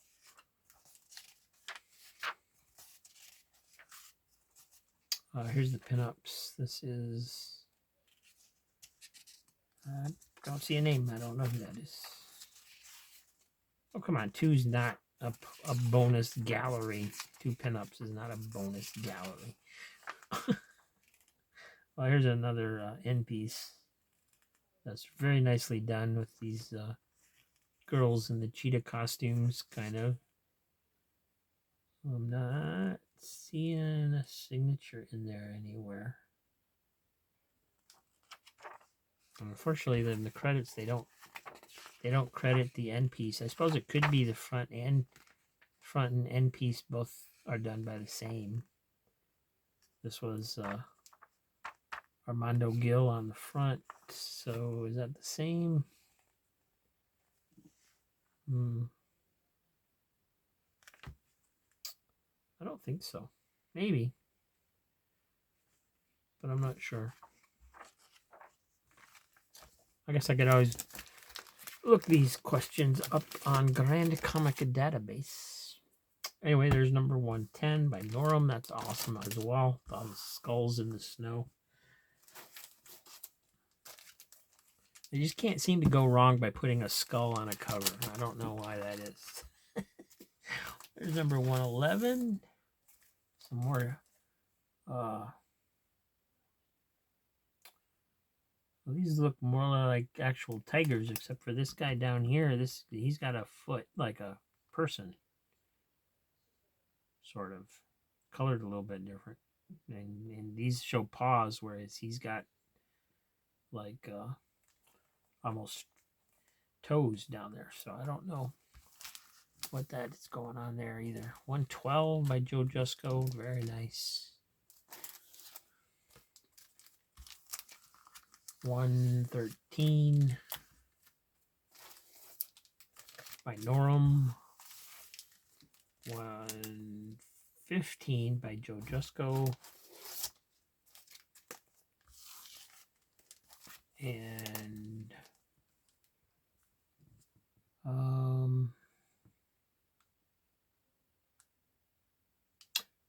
Here's the pinups. This is... I don't see a name. I don't know who that is. Oh, come on. 2's not a bonus gallery. 2 pinups is not a bonus gallery. Well, here's another end piece. That's very nicely done with these girls in the cheetah costumes, kind of. I'm not seeing a signature in there anywhere. Unfortunately, in the credits, they don't credit the end piece. I suppose it could be the front and end piece both are done by the same. This was Armando Gil on the front. So is that the same? I don't think so. Maybe. But I'm not sure. I guess I could always look these questions up on Grand Comic Database. Anyway, there's number 110 by Norum. That's awesome as well. All the skulls in the snow. You just can't seem to go wrong by putting a skull on a cover. I don't know why that is. There's number 111. Some more. Well, these look more like actual tigers, except for this guy down here. He's got a foot like a person. Sort of colored a little bit different. And these show paws, whereas he's got like almost toes down there. So I don't know what that is going on there either. 112 by Joe Jusko. Very nice. 113 by Norum. 115 by Joe Jusko. And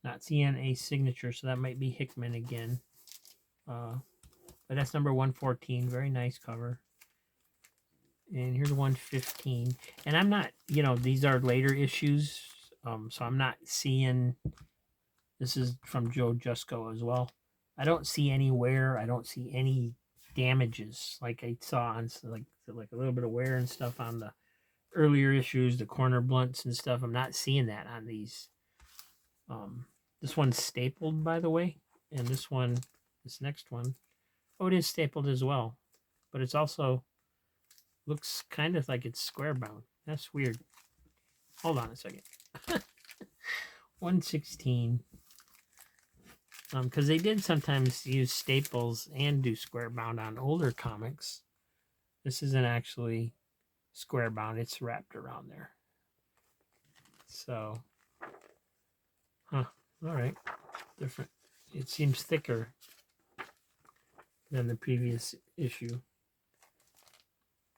not seeing a signature, so that might be Hickman again. But that's number 114. Very nice cover. And here's 115. And I'm not, these are later issues, so I'm not seeing. This is from Joe Jusko as well. I don't see any wear. I don't see any damages like I saw on like a little bit of wear and stuff on the earlier issues, the corner blunts and stuff. I'm not seeing that on these. This one's stapled, by the way, and this next one, oh, it is stapled as well, but it's also looks kind of like it's square bound. That's weird. Hold on a second. 116. Because they did sometimes use staples and do square bound on older comics. This isn't actually square bound. It's wrapped around there. So, all right. Different. It seems thicker than the previous issue.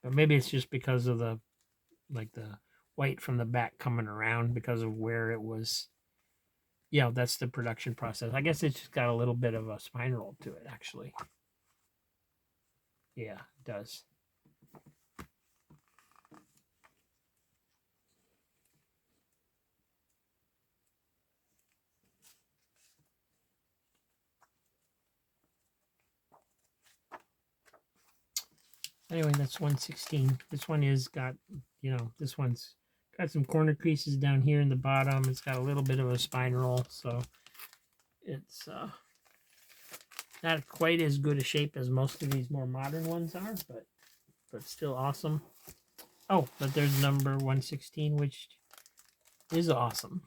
But maybe it's just because of the white from the back coming around because of where it was. Yeah, that's the production process. I guess it's just got a little bit of a spine roll to it, actually. Yeah, it does. Anyway, that's 116. This one is got, this one's Got some corner creases down here in the bottom. It's got a little bit of a spine roll, so it's not quite as good a shape as most of these more modern ones are, but still awesome. Oh, but there's number 116, which is awesome.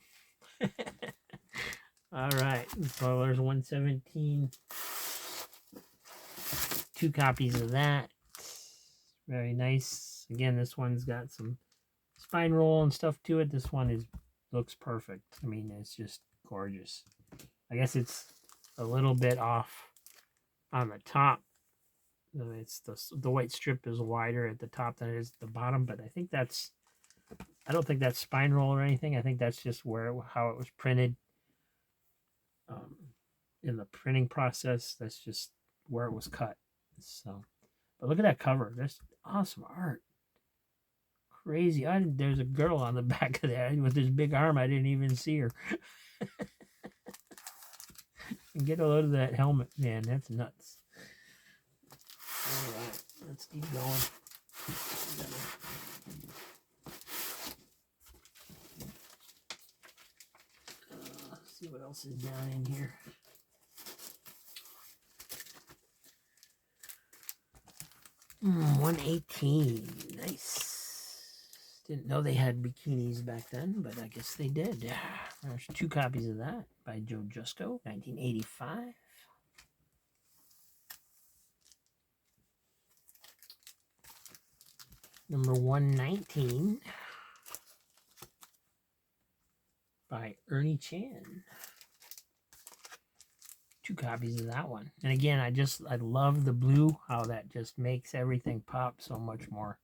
All right, so there's 117. 2 copies of that. Very nice. Again, this one's got some spine roll and stuff to it. This one looks perfect. I mean, it's just gorgeous. I guess it's a little bit off on the top. It's the white strip is wider at the top than it is at the bottom, but I don't think that's spine roll or anything. I think that's just how it was printed in the printing process. That's just where it was cut. So, but look at that cover. That's awesome art. Crazy. There's a girl on the back of that with this big arm. I didn't even see her. And get a load of that helmet, man. That's nuts. All right, let's keep going. See what else is down in here. Mm, 118. Nice. Didn't know they had bikinis back then, but I guess they did. There's 2 copies of that by Joe Jusko, 1985. Number 119 by Ernie Chan. 2 copies of that one. And again, I love the blue, how that just makes everything pop so much more.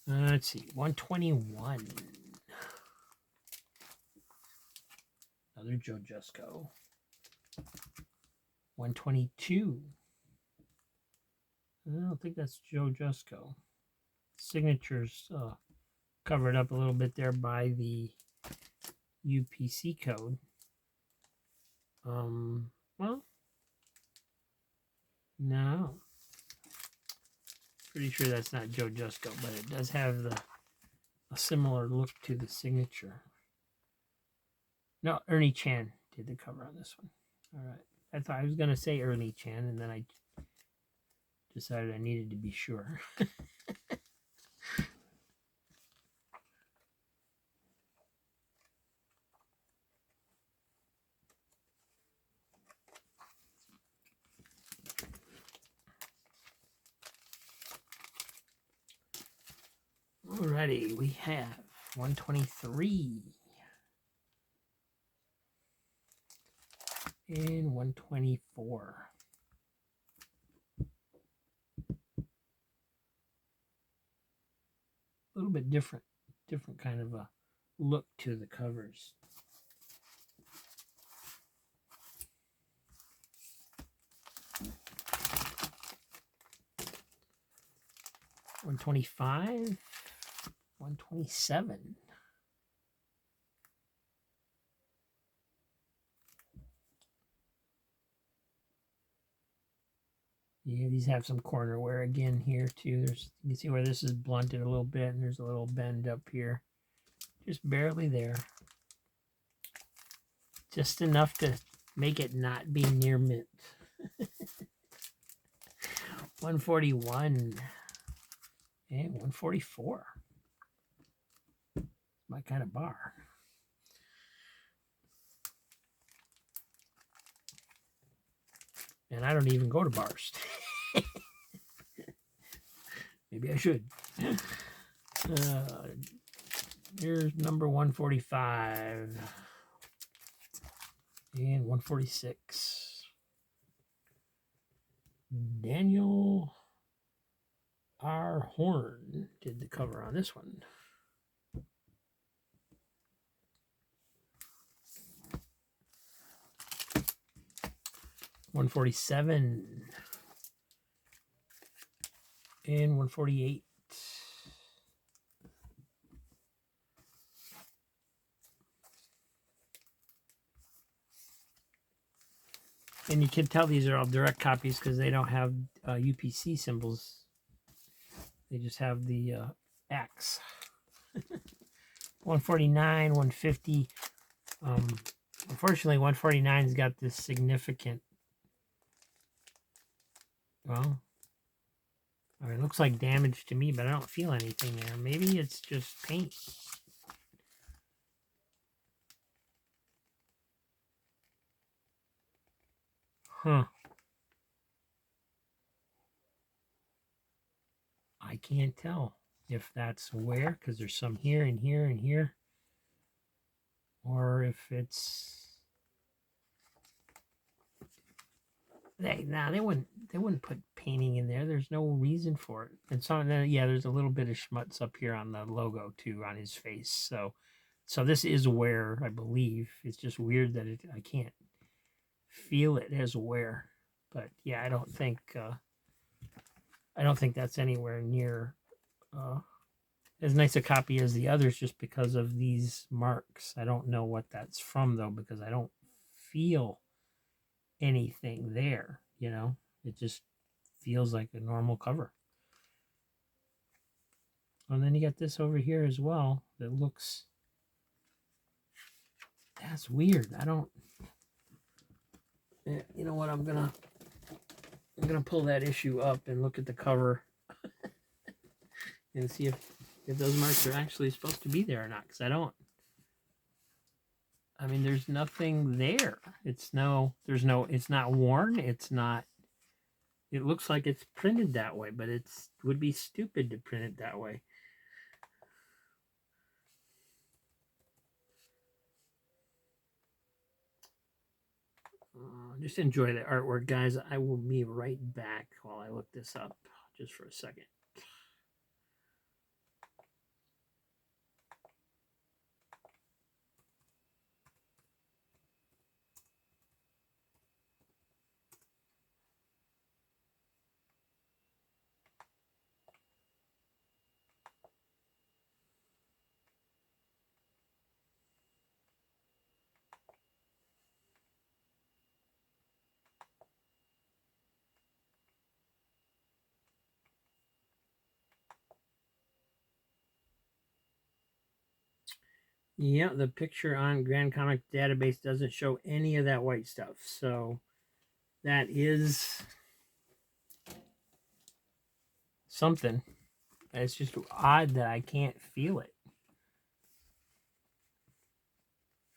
Let's see, 121. Another Joe Jusko. 122. I don't think that's Joe Jusko. Signatures covered up a little bit there by the UPC code. Well, no. Pretty sure that's not Joe Jusko, but it does have a similar look to the signature. No, Ernie Chan did the cover on this one. All right. I thought I was going to say Ernie Chan, and then I decided I needed to be sure. Alrighty, we have 123 and 124. A little bit different kind of a look to the covers. $125, $127. Yeah, these have some corner wear again here too. You can see where this is blunted a little bit, and there's a little bend up here, just barely there, just enough to make it not be near mint. 141 and 144. My kind of bar. And I don't even go to bars. Maybe I should. Here's number 145 and 146. Daniel R. Horn did the cover on this one. $147 and $148. And you can tell these are all direct copies because they don't have UPC symbols. They just have the X. 149, 150. Unfortunately, 149's got this significant. Well, I mean, it looks like damage to me, but I don't feel anything there. Maybe it's just paint. Huh. I can't tell if that's wear, because there's some here and here and here, or if it's they wouldn't put painting in there. There's no reason for it. And so yeah, there's a little bit of schmutz up here on the logo too, on his face. So this is wear, I believe. It's just weird that I can't feel it as wear. But yeah, I don't think that's anywhere near as nice a copy as the others, just because of these marks. I don't know what that's from though, because I don't feel anything there. It just feels like a normal cover. And then you got this over here as well that looks, that's weird. I don't, you know what, I'm gonna pull that issue up and look at the cover and see if those marks are actually supposed to be there or not, because I mean, there's nothing there. It's not worn. It looks like it's printed that way, but it would be stupid to print it that way. Just enjoy the artwork, guys. I will be right back while I look this up just for a second. Yeah, the picture on Grand Comic Database doesn't show any of that white stuff. So that is something. It's just odd that I can't feel it.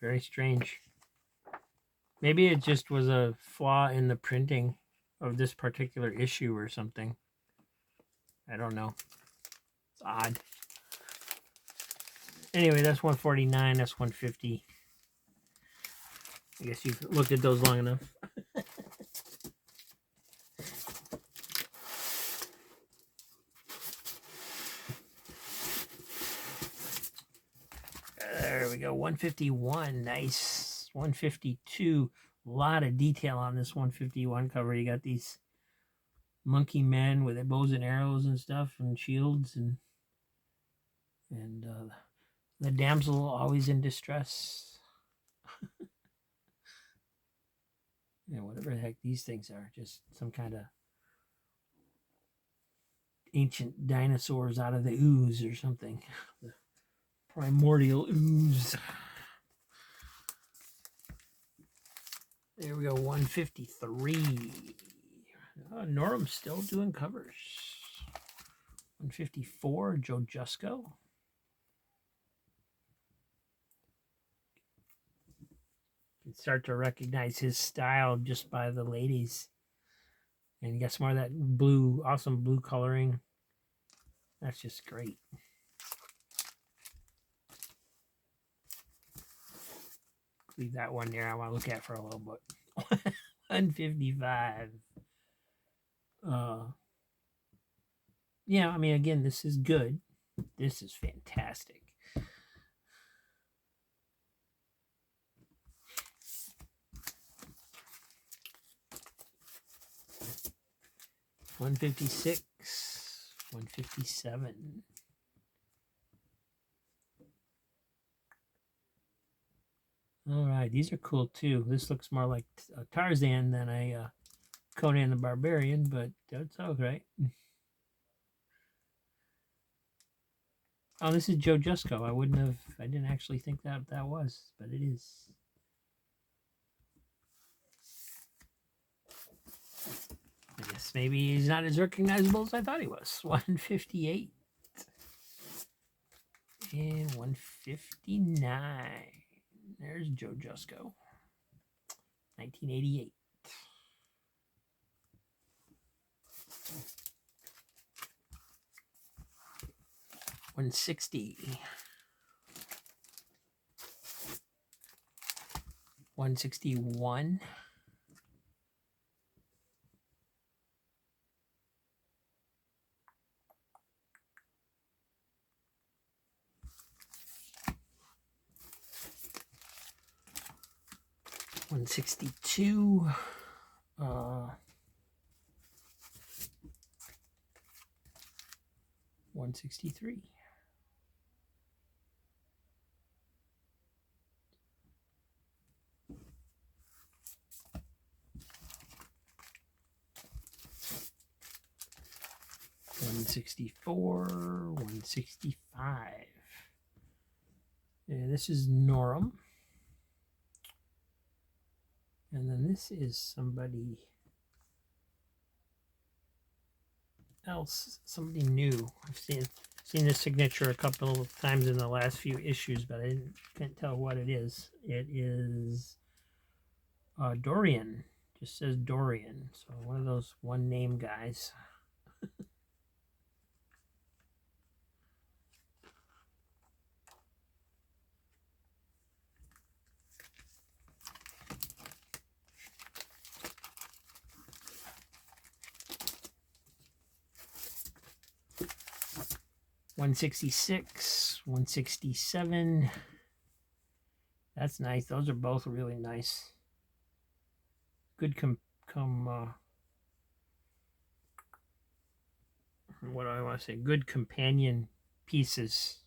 Very strange. Maybe it just was a flaw in the printing of this particular issue or something. I don't know. It's odd. Anyway, that's 149. That's 150. I guess you've looked at those long enough. There we go. 151. Nice. 152. A lot of detail on this 151 cover. You got these monkey men with their bows and arrows and stuff and shields, and the damsel always in distress. Whatever the heck these things are, just some kind of ancient dinosaurs out of the ooze or something. The primordial ooze. There we go, 153. Norm's still doing covers. 154, Joe Jusko. You can start to recognize his style just by the ladies. And you got some more of that blue, awesome blue coloring. That's just great. Leave that one there. I want to look at for a little bit. 155. Yeah, I mean, again, this is good. This is fantastic. $156, $157. All right, these are cool too. This looks more like Tarzan than a Conan the Barbarian, but that's okay. Oh, this is Joe Jusko. I didn't actually think that was, but it is. I guess maybe he's not as recognizable as I thought he was. 158 and 159. There's Joe Jusko. 1988. 160. 161. 162. 163. 164, 165. And this is Norm. And then this is somebody else, somebody new. I've seen this signature a couple of times in the last few issues, but I can't tell what it is. It is Dorian. Just says Dorian. So one of those one name guys. $166, $167. That's nice. Those are both really nice. Good what do I want to say? Good companion pieces.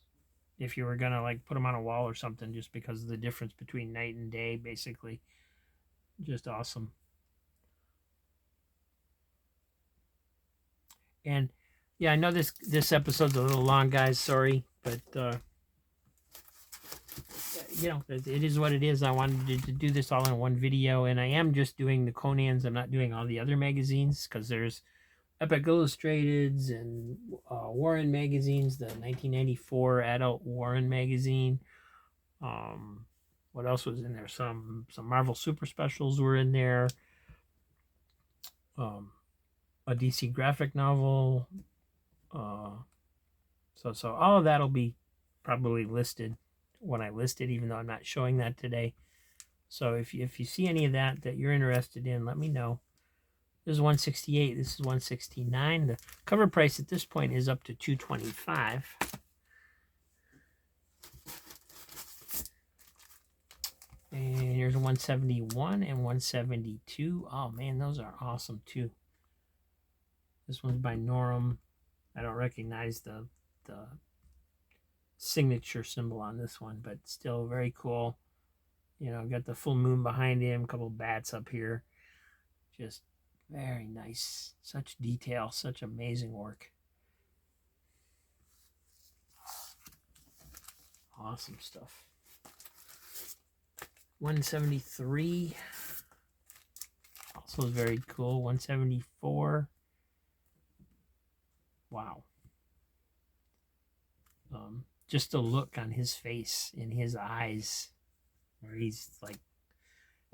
If you were gonna like put them on a wall or something, just because of the difference between night and day, basically, just awesome. And yeah, I know this episode's a little long, guys. Sorry, but you know, it is what it is. I wanted to do this all in one video, and I am just doing the Conans. I'm not doing all the other magazines because there's Epic Illustrateds and Warren magazines, the 1994 adult Warren magazine. What else was in there? Some Marvel Super Specials were in there. A DC graphic novel. So all of that'll be probably listed when I list it, even though I'm not showing that today. So if you see any of that you're interested in, let me know. This is 168. This is 169. The cover price at this point is up to $225. And here's 171 and 172. Oh man, those are awesome too. This one's by Norm. I don't recognize the signature symbol on this one, but still very cool. You know, got the full moon behind him, a couple bats up here. Just very nice. Such detail, such amazing work. Awesome stuff. 173. Also is very cool. 174. Wow. Just the look on his face, in his eyes, where he's like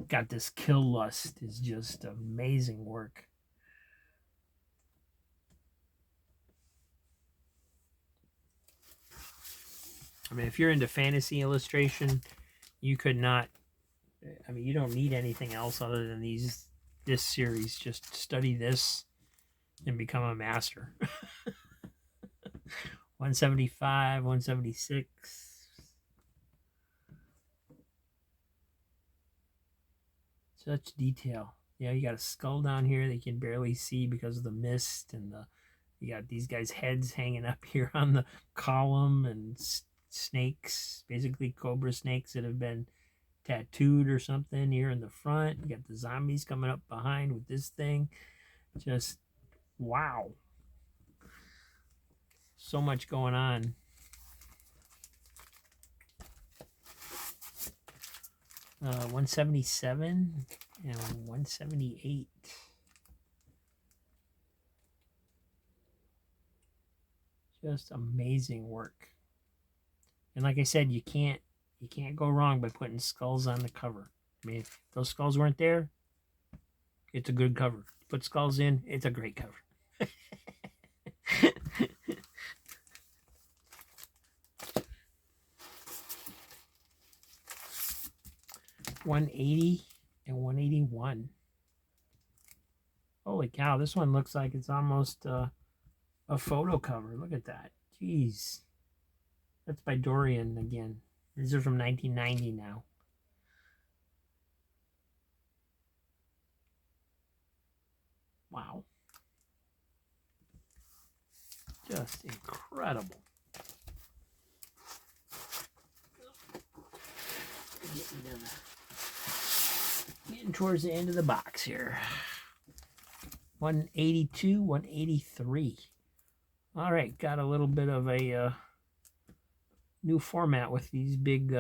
got this kill lust, is just amazing work. I mean, if you're into fantasy illustration, you could not, I mean, you don't need anything else other than this series. Just study this and become a master. 175, 176. Such detail. Yeah, you got a skull down here that you can barely see because of the mist, and you got these guys' heads hanging up here on the column, and snakes, basically cobra snakes that have been tattooed or something here in the front. You got the zombies coming up behind with this thing. Just wow. So much going on. Uh, 177 and 178. Just amazing work. And like I said, you can't go wrong by putting skulls on the cover. I mean, if those skulls weren't there, it's a good cover. Put skulls in, it's a great cover. 180 and 181. Holy cow, this one looks like it's almost a photo cover. Look at that. Jeez. That's by Dorian again. These are from 1990 now. Wow. Just incredible. Getting towards the end of the box here. 182, 183. All right, got a little bit of a new format with these big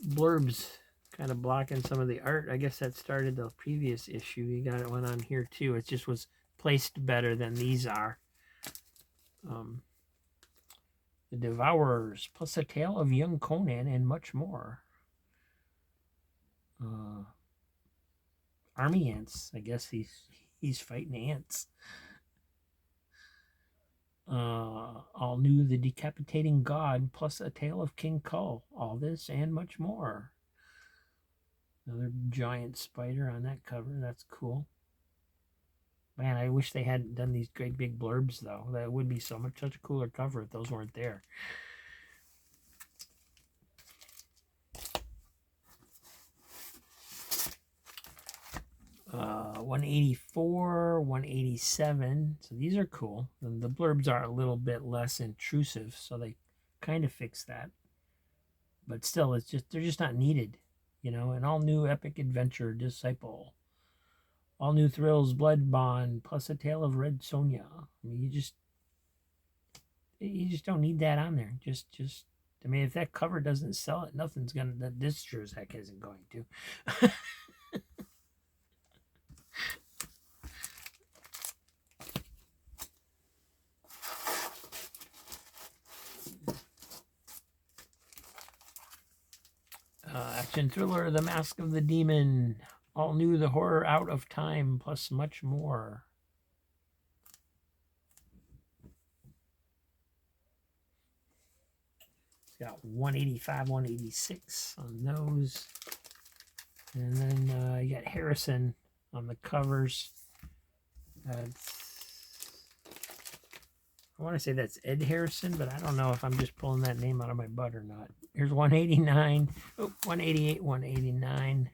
blurbs kind of blocking some of the art. I guess that started the previous issue. You got one on here too. It just was placed better than these are. The Devourers, plus a tale of young Conan and much more. Army ants. I guess he's fighting ants. All new The Decapitating God, plus a tale of King Kull. All this and much more. Another giant spider on that cover. That's cool. Man, I wish they hadn't done these great big blurbs, though. That would be such a cooler cover if those weren't there. 184, 187. So these are cool. And the blurbs are a little bit less intrusive, so they kind of fix that. But still, they're just not needed. You know, an all new epic adventure, Disciple. All new thrills, Blood Bond, plus a tale of Red Sonja. I mean, you just don't need that on there. I mean, if that cover doesn't sell it, nothing's gonna. This sure as heck isn't going to. Action thriller, The Mask of the Demon. All new, The Horror Out of Time, plus much more. It's got 185, 186 on those. And then you got Harrison on the covers. I want to say that's Ed Harrison, but I don't know if I'm just pulling that name out of my butt or not. Here's 189, 188, 189.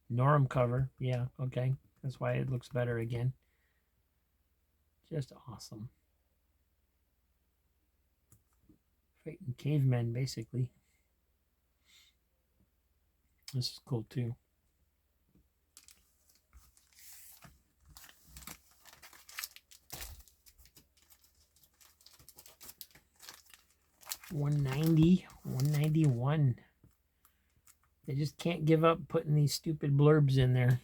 Norm cover. Yeah, okay. That's why it looks better again. Just awesome. Fighting cavemen, basically. This is cool, too. $190, $191. They just can't give up putting these stupid blurbs in there.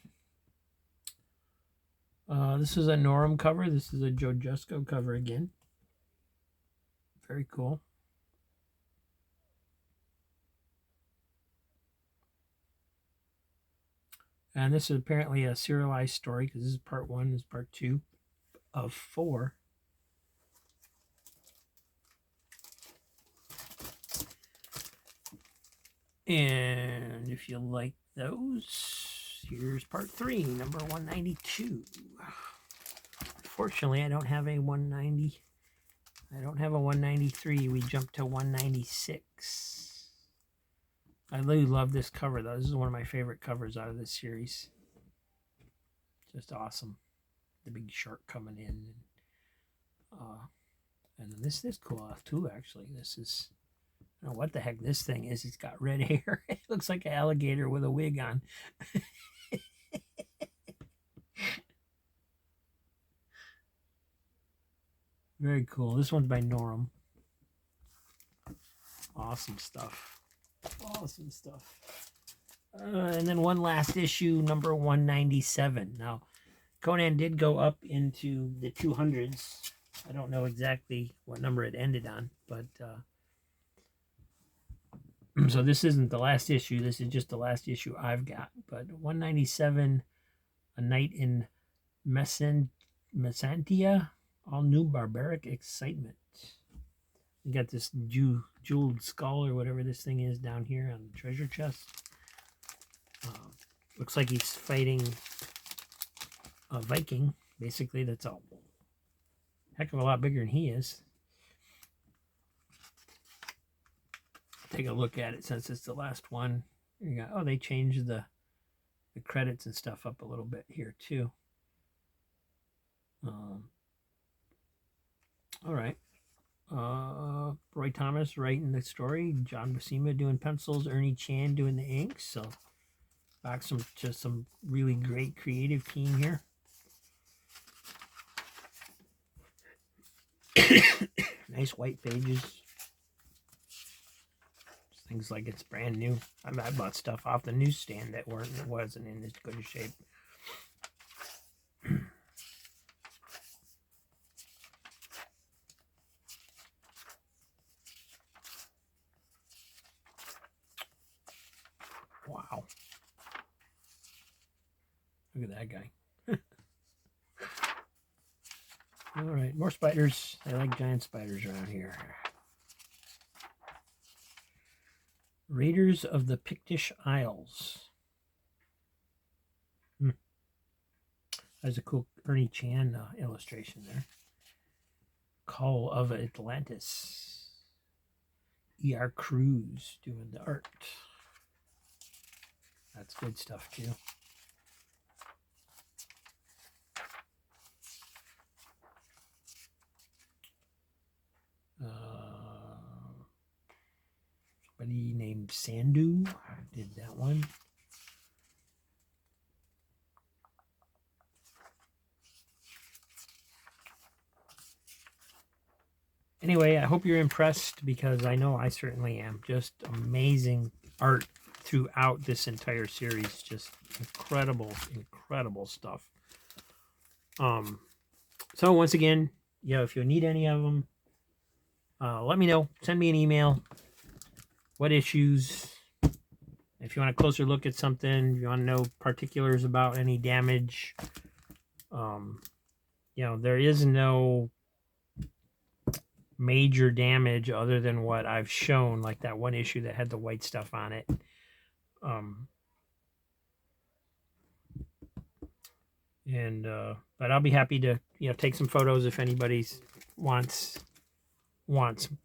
This is a Norm cover. This is a Joe Jusko cover again. Very cool. And this is apparently a serialized story because this is part 1, this is part 2 of 4. And if you like those, here's part 3, number 192. Unfortunately, I don't have a 190. I don't have a 193. We jumped to 196. I really love this cover, though. This is one of my favorite covers out of this series. Just awesome. The big shark coming in. And then this is cool off, too, actually. This is I don't know what the heck this thing is. It's got red hair. It looks like an alligator with a wig on. Very cool. This one's by Norm. Awesome stuff. Awesome stuff. And then one last issue, number 197. Now, Conan did go up into the 200s. I don't know exactly what number it ended on, but so this isn't the last issue. This is just the last issue I've got. But 197, A Night in Messantia, all new barbaric excitement. You got this jeweled skull or whatever this thing is down here on the treasure chest. Looks like he's fighting a Viking. Basically, that's a heck of a lot bigger than he is. Take a look at it since it's the last one. You got, oh, they changed the credits and stuff up a little bit here too. All right. Roy Thomas writing the story, John Buscema doing pencils, Ernie Chan doing the inks. So back to some really great creative team here. Nice white pages. Things like it's brand new. I bought stuff off the newsstand that wasn't in as good a shape. Wow. Look at that guy. All right, more spiders. I like giant spiders around here. Raiders of the Pictish Isles. There's a cool Ernie Chan illustration there. Call of Atlantis. E.R. Cruz doing the art. That's good stuff too. Somebody named Sandu did that one. Anyway, I hope you're impressed because I know I certainly am. Just amazing art throughout this entire series. Just incredible, incredible stuff. So once again, if you need any of them, let me know. Send me an email. What issues? If you want a closer look at something, you want to know particulars about any damage. There is no major damage other than what I've shown, like that one issue that had the white stuff on it. But I'll be happy to take some photos if anybody wants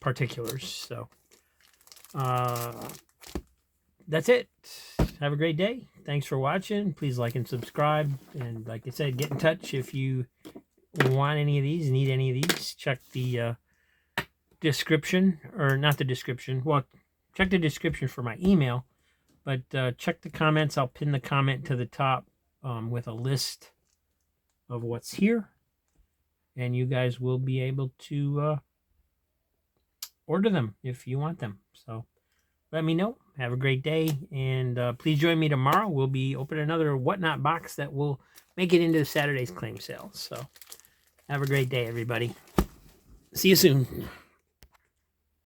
particulars. So that's it. Have a great day. Thanks for watching. Please like and subscribe, and like I said, get in touch if you want any of these, need any of these. Check the description, or not the description, well, check the description for my email, but check the comments. I'll pin the comment to the top with a list of what's here, and you guys will be able to order them if you want them. So let me know. Have a great day, and please join me tomorrow. We'll be opening another Whatnot box that will make it into Saturday's claim sale. So have a great day, everybody. See you soon.